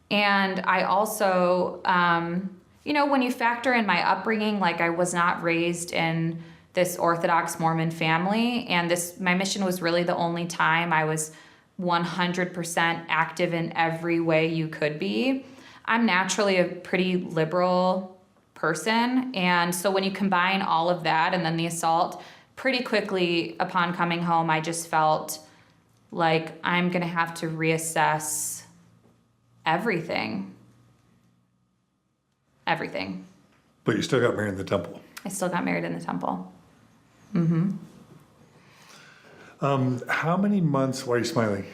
B: And I also, when you factor in my upbringing, like I was not raised in this Orthodox Mormon family, and my mission was really the only time I was 100% active in every way you could be. I'm naturally a pretty liberal person, and so when you combine all of that and then the assault, pretty quickly upon coming home, I just felt like I'm going to have to reassess everything. Everything.
A: But you still got married in the temple.
B: I still got married in the temple.
A: How many months, why are you smiling?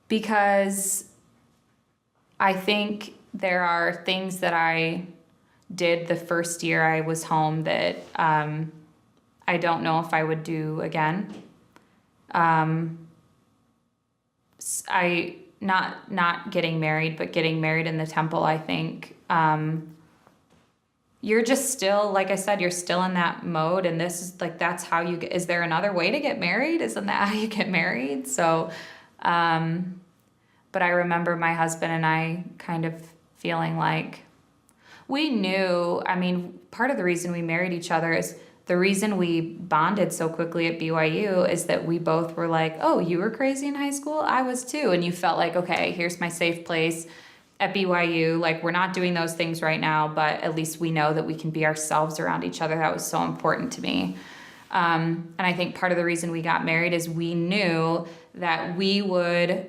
B: Because I think there are things that I did the first year I was home that I don't know if I would do again. Not getting married, but getting married in the temple, I think you're just still, like I said, you're still in that mode, and this is like, that's how you get, is there another way to get married? Isn't that how you get married? So, but I remember my husband and I kind of feeling like we knew, part of the reason we married each other is the reason we bonded so quickly at BYU is that we both were like, oh, you were crazy in high school? I was too. And you felt like, okay, here's my safe place at BYU. Like, we're not doing those things right now, but at least we know that we can be ourselves around each other. That was so important to me. And I think part of the reason we got married is we knew that we would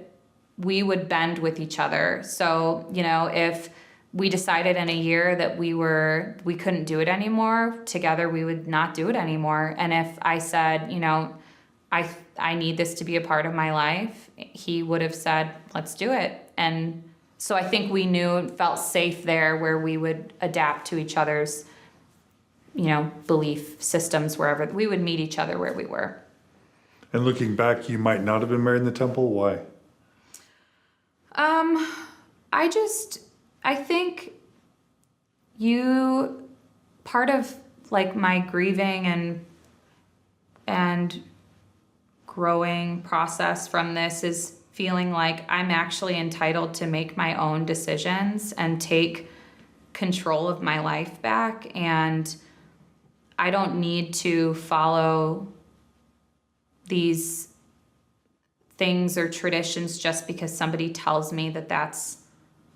B: bend with each other. So, if we decided in a year that we couldn't do it anymore, together we would not do it anymore. And if I said, I need this to be a part of my life, he would have said, let's do it. And so I think we knew and felt safe there where we would adapt to each other's, belief systems wherever we would meet each other where we were.
A: And looking back, you might not have been married in the temple. Why?
B: I think part of like my grieving and growing process from this is feeling like I'm actually entitled to make my own decisions and take control of my life back. And I don't need to follow these things or traditions just because somebody tells me that that's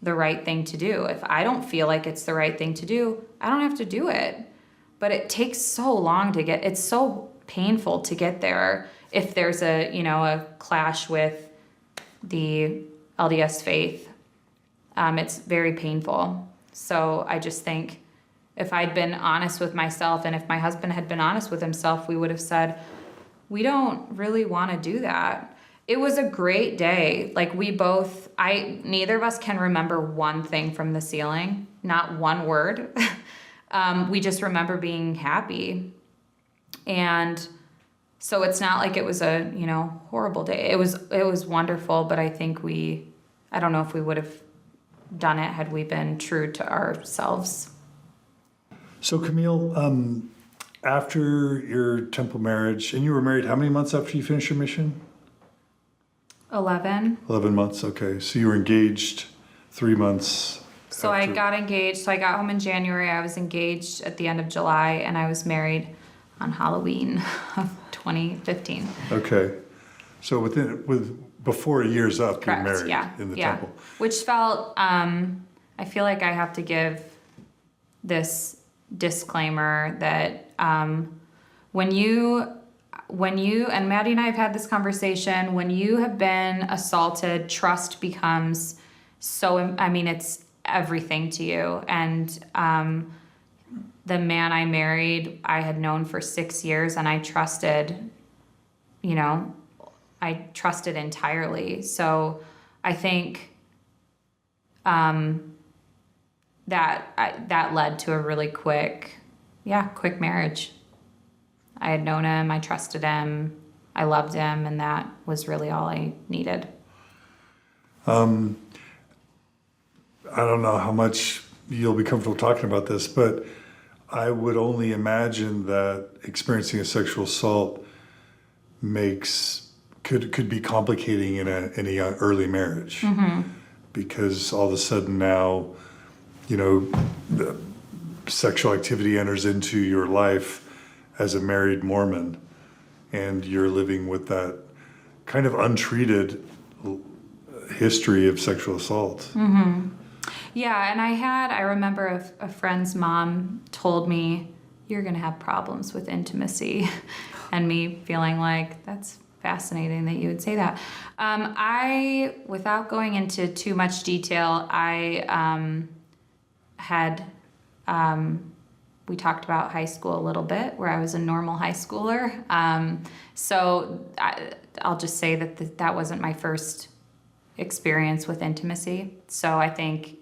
B: the right thing to do. If I don't feel like it's the right thing to do, I don't have to do it. But it takes so long it's so painful to get there if there's a clash with the LDS faith. It's very painful. So I just think if I'd been honest with myself and if my husband had been honest with himself, we would have said, we don't really want to do that. It was a great day. Like neither of us can remember one thing from the ceiling, not one word. We just remember being happy. And so it's not like it was a, horrible day. It was wonderful, but I think I don't know if we would have done it had we been true to ourselves.
A: So Camille, after your temple marriage, and you were married how many months after you finished your mission?
B: 11.
A: 11 months, okay. So you were engaged 3 months.
B: So I got engaged. So I got home in January. I was engaged at the end of July, and I was married on Halloween of 2015.
A: Okay. So before a year's up,
B: Correct.
A: you're married
B: Yeah.
A: in the
B: yeah.
A: temple.
B: Which felt, I feel like I have to give this disclaimer that when you, and Maddie and I have had this conversation, when you have been assaulted, trust becomes it's everything to you. And the man I married, I had known for 6 years, and I trusted entirely. So I think that led to a really quick marriage. I had known him, I trusted him, I loved him, and that was really all I needed.
A: I don't know how much you'll be comfortable talking about this, but I would only imagine that experiencing a sexual assault could be complicating in a early marriage, because all of a sudden now, the sexual activity enters into your life as a married Mormon, and you're living with that kind of untreated history of sexual assault.
B: Yeah, and I remember a friend's mom told me, "You're going to have problems with intimacy," and me feeling like, that's fascinating that you would say that. Without going into too much detail, we talked about high school a little bit, where I was a normal high schooler. So I'll just say that wasn't my first experience with intimacy. So I think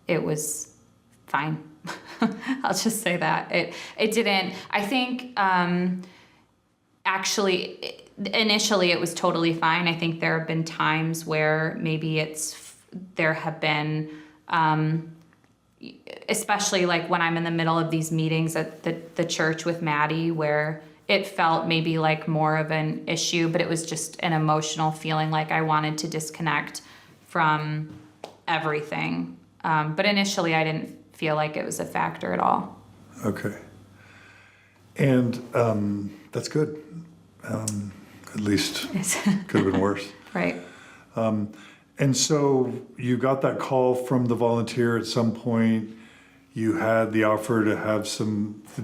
B: it was fine. I'll just say that. It didn't, I think, actually, initially it was totally fine. I think there have been times where maybe there have been, especially like when I'm in the middle of these meetings at the church with Maddy, where it felt maybe like more of an issue, but it was just an emotional feeling like I wanted to disconnect from everything. But initially I didn't feel like it was a factor at all.
A: Okay. And that's good. At least could have been worse.
B: Right.
A: And so you got that call from the volunteer at some point. You had the offer to have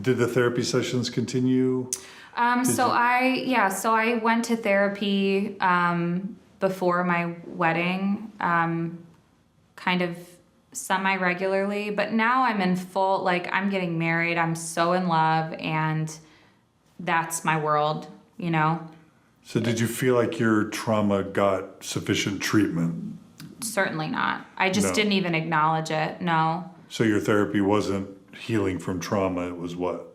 A: did the therapy sessions continue? So I went to therapy before my wedding, kind of semi-regularly, but now I'm in full, I'm getting married, I'm so in love, and that's my world, So did you feel like your trauma got sufficient treatment?
B: Certainly not. I just didn't even acknowledge it, no.
A: So your therapy wasn't healing from trauma, it was what?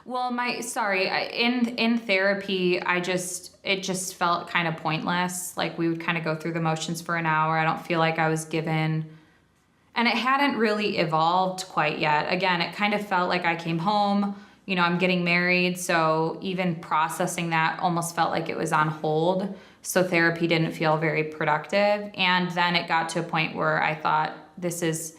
B: Well, in therapy, it just felt kind of pointless. Like we would kind of go through the motions for an hour. I don't feel like I was given, and it hadn't really evolved quite yet. Again, it kind of felt like I came home, I'm getting married. So even processing that almost felt like it was on hold. So therapy didn't feel very productive. And then it got to a point where I thought, this is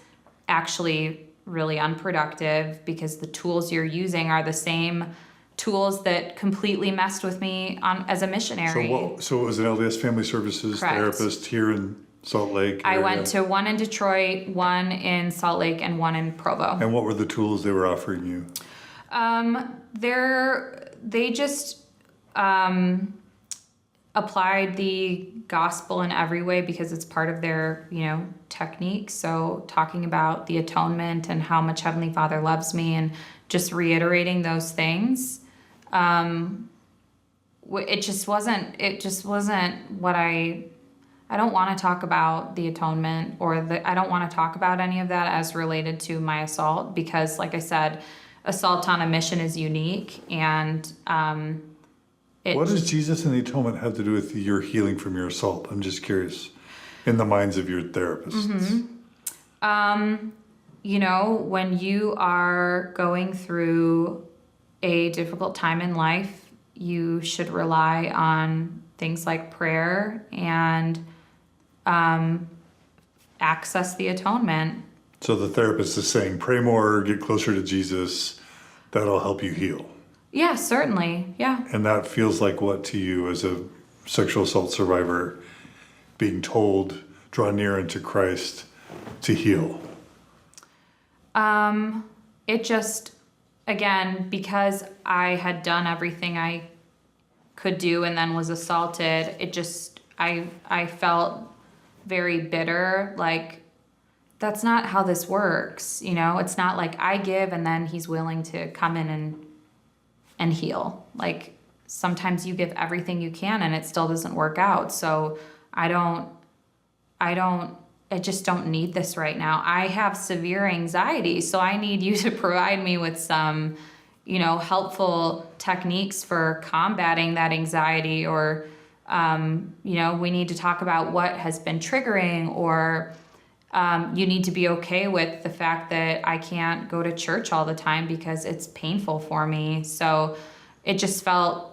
B: actually really unproductive, because the tools you're using are the same tools that completely messed with me as a missionary.
A: So it was an LDS Family Services
B: Correct.
A: Therapist here in Salt Lake
B: I
A: area.
B: went to one in Detroit, one in Salt Lake, and one in Provo.
A: And what were the tools they were offering you?
B: They just applied the gospel in every way, because it's part of their, technique. So talking about the atonement and how much Heavenly Father loves me, and just reiterating those things. It just wasn't what I don't want to talk about the atonement, I don't want to talk about any of that as related to my assault, because like I said, assault on a mission is unique, and what
A: does Jesus and the atonement have to do with your healing from your assault? I'm just curious, in the minds of your therapists.
B: When you are going through a difficult time in life, you should rely on things like prayer and access the atonement.
A: So the therapist is saying, pray more, get closer to Jesus, that'll help you heal.
B: Yeah, certainly. Yeah.
A: And that feels like what to you as a sexual assault survivor being told, draw near unto Christ to heal?
B: It just, again, because I had done everything I could do and then was assaulted, it just, I felt very bitter. Like, that's not how this works. It's not like I give and then he's willing to come in and heal. Like, sometimes you give everything you can and it still doesn't work out. So I just don't need this right now. I have severe anxiety, so I need you to provide me with some, helpful techniques for combating that anxiety, or, we need to talk about what has been triggering, or you need to be okay with the fact that I can't go to church all the time because it's painful for me. So it just felt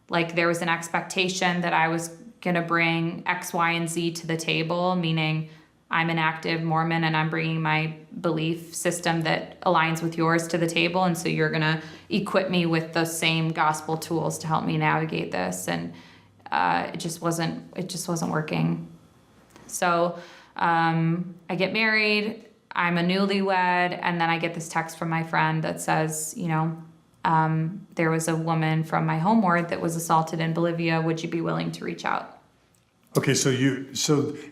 B: like there was an expectation that I was going to bring X, Y, and Z to the table, meaning I'm an active Mormon and I'm bringing my belief system that aligns with yours to the table. And so you're going to equip me with those same gospel tools to help me navigate this. And it just wasn't working. So I get married, I'm a newlywed, and then I get this text from my friend that says, there was a woman from my home ward that was assaulted in Bolivia. Would you be willing to reach out?
A: Okay, so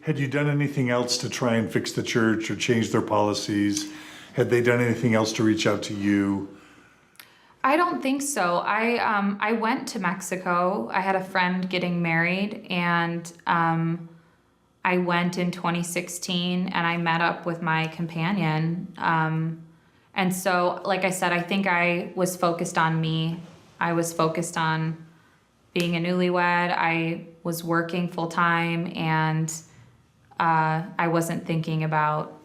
A: had you done anything else to try and fix the church or change their policies? Had they done anything else to reach out to you?
B: I don't think so. I went to Mexico. I had a friend getting married, and I went in 2016, and I met up with my companion. And so, like I said, I think I was focused on me. I was focused on being a newlywed. I was working full time, and I wasn't thinking about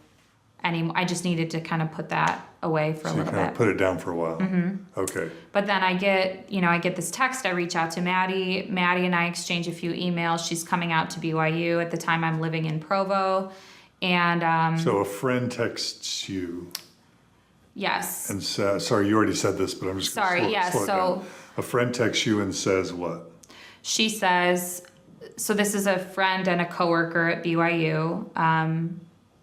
B: I just needed to kind of put that away for a little bit.
A: So you kind of put it down for a while.
B: Mm-hmm.
A: Okay.
B: But then I get this text. I reach out to Maddy. Maddy and I exchange a few emails. She's coming out to BYU. At the time, I'm living in Provo. And
A: so a friend texts you.
B: Yes.
A: And sorry, you already said this, but I'm just going to slow it down. A friend texts you and says what?
B: She says, so this is a friend and a coworker at BYU.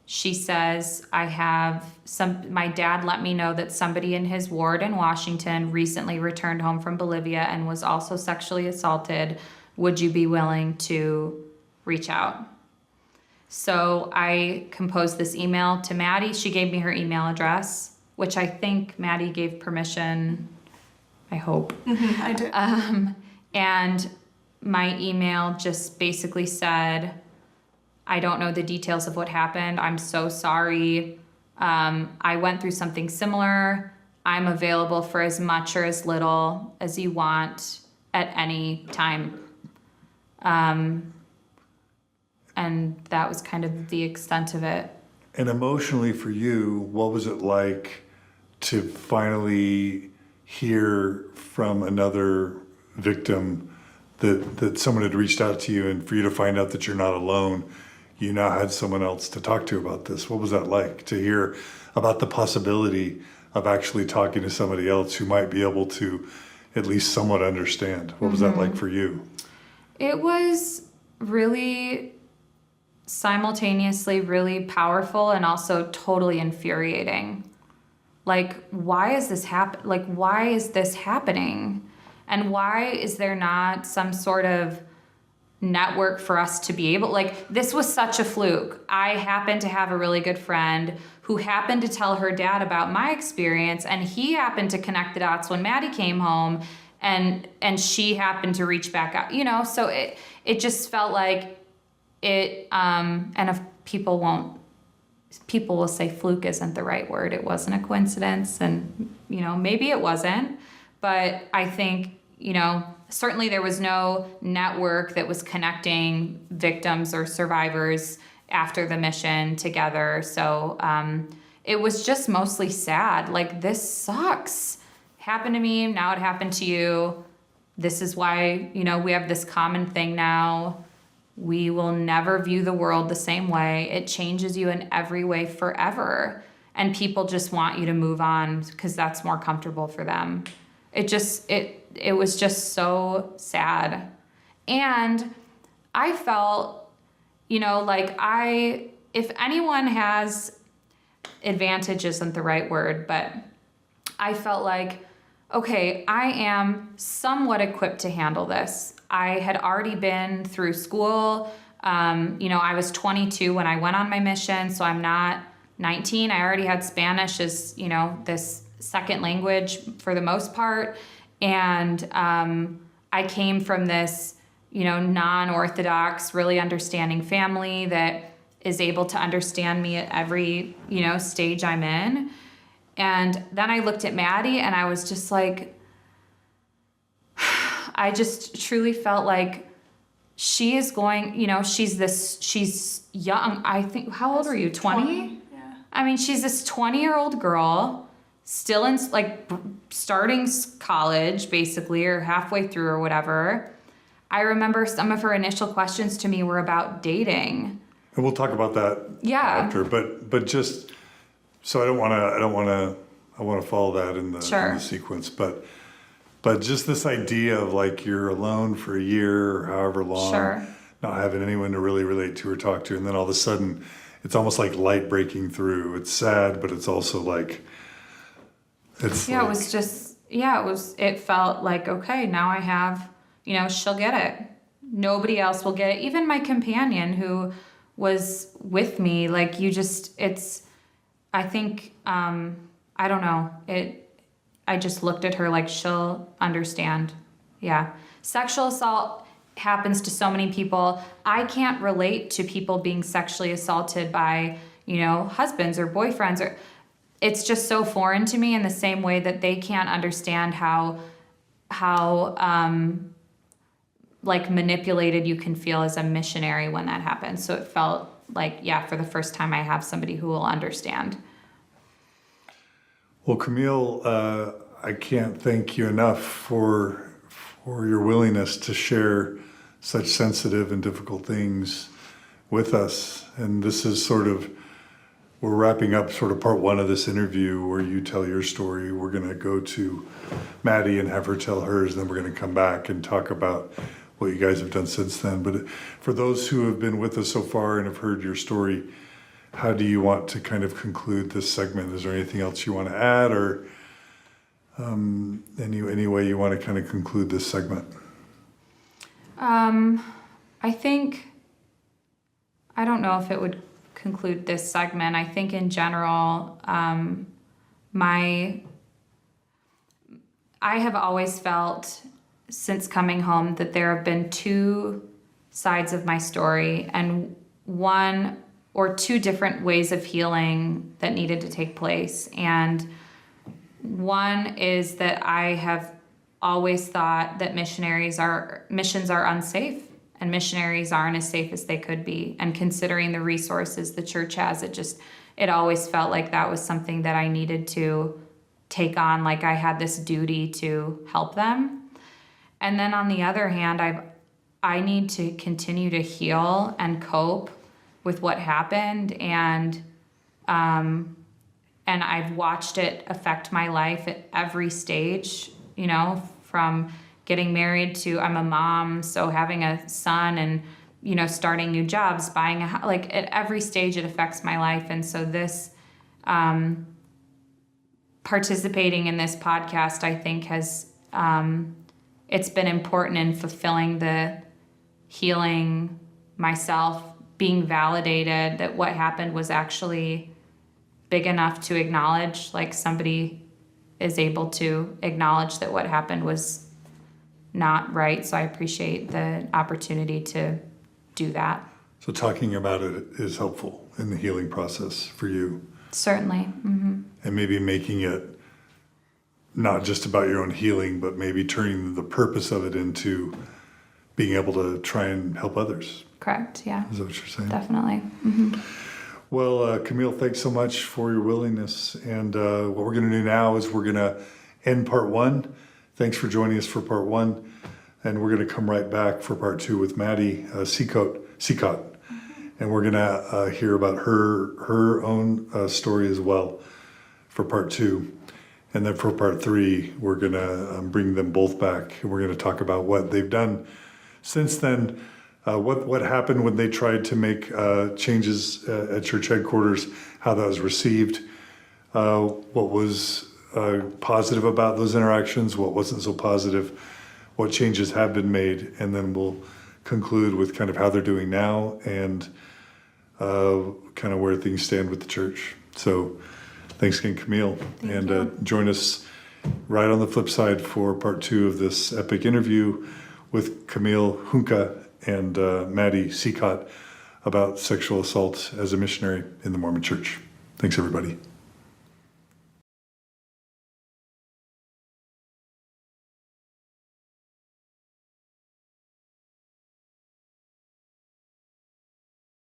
B: She says, my dad let me know that somebody in his ward in Washington recently returned home from Bolivia and was also sexually assaulted. Would you be willing to reach out? So I composed this email to Maddy. She gave me her email address, which I think Maddy gave permission, I hope.
C: Mm-hmm, I did.
B: And my email just basically said, I don't know the details of what happened. I'm so sorry. I went through something similar. I'm available for as much or as little as you want at any time. And that was kind of the extent of it.
A: And emotionally for you, what was it like to finally hear from another victim that someone had reached out to you, and for you to find out that you're not alone? You now had someone else to talk to about this. What was that like to hear about the possibility of actually talking to somebody else who might be able to at least somewhat understand? What was that like for you?
B: It was really simultaneously really powerful and also totally infuriating. Like, why is this happening? And why is there not some sort of network for us to be able, this was such a fluke. I happened to have a really good friend who happened to tell her dad about my experience, and he happened to connect the dots when Maddy came home, and she happened to reach back out, so it just felt like it, and if people will say fluke isn't the right word. It wasn't a coincidence, and maybe it wasn't, but I think, certainly there was no network that was connecting victims or survivors after the mission together. So it was just mostly sad. Like, this sucks. Happened to me, now it happened to you. This is why, we have this common thing now. We will never view the world the same way. It changes you in every way forever. And people just want you to move on because that's more comfortable for them. it was just so sad. And I felt, like if anyone has, advantage isn't the right word, but I felt like, okay, I am somewhat equipped to handle this. I had already been through school. I was 22 when I went on my mission, so I'm not 19. I already had Spanish as, this second language for the most part. And I came from this, non-Orthodox, really understanding family that is able to understand me at every, stage I'm in. And then I looked at Maddy and I was just like, I just truly felt like she is going, she's young. I think, how old are you? 20?
C: Yeah.
B: I mean, she's this 20-year-old girl still in starting college basically, or halfway through or whatever. I remember some of her initial questions to me were about dating.
A: And we'll talk about that after, but just, so I want to follow that in the sequence, but just this idea of like you're alone for a year or however long, not having anyone to really relate to or talk to, and then all of a sudden it's almost like light breaking through. It's sad, but it's also like
B: it felt like, okay, now I have, she'll get it. Nobody else will get it. Even my companion who was with me, like I think, I don't know, I just looked at her like she'll understand. Yeah. Sexual assault happens to so many people. I can't relate to people being sexually assaulted by, husbands or boyfriends, it's just so foreign to me in the same way that they can't understand how manipulated you can feel as a missionary when that happens. So it felt like, for the first time I have somebody who will understand.
A: Well, Camille, I can't thank you enough for your willingness to share such sensitive and difficult things with us. And this is we're wrapping up part one of this interview where you tell your story. We're going to go to Maddy and have her tell hers, and then we're going to come back and talk about what you guys have done since then. But for those who have been with us so far and have heard your story, how do you want to kind of conclude this segment? Is there anything else you want to add, or any way you want to kind of conclude this segment?
B: I think, I don't know if it would conclude this segment. I think in general, I have always felt since coming home that there have been two sides of my story, and one or two different ways of healing that needed to take place. And one is that I have always thought that missions are unsafe, and missionaries aren't as safe as they could be. And considering the resources the church has, it always felt like that was something that I needed to take on, like I had this duty to help them. And then on the other hand, I need to continue to heal and cope with what happened, and I've watched it affect my life at every stage, from getting married to I'm a mom, so having a son and, starting new jobs, buying a house, like at every stage it affects my life. And so this, participating in this podcast, I think has, it's been important in fulfilling the healing myself, being validated that what happened was actually big enough to acknowledge, like somebody is able to acknowledge that what happened was not right. So I appreciate the opportunity to do that.
A: So talking about it is helpful in the healing process for you.
B: Certainly. Mm-hmm.
A: And maybe making it not just about your own healing, but maybe turning the purpose of it into being able to try and help others.
B: Correct, yeah.
A: Is that what you're saying?
B: Definitely. Mm-hmm.
A: Well, Camille, thanks so much for your willingness. And what we're going to do now is we're going to end part one. Thanks for joining us for part one. And we're going to come right back for part two with Maddy Seacott. And we're going to hear about her own story as well for part two. And then for part 3, we're going to bring them both back. And we're going to talk about what they've done since then, what happened when they tried to make changes at church headquarters, how that was received, what was positive about those interactions, what wasn't so positive, what changes have been made, and then we'll conclude with kind of how they're doing now and kind of where things stand with the church. So thanks again, Camille.
B: Thank you.
A: Join us right on the flip side for part 2 of this epic interview with Camille Hunka and Maddy Seacott about sexual assault as a missionary in the Mormon Church. Thanks, everybody.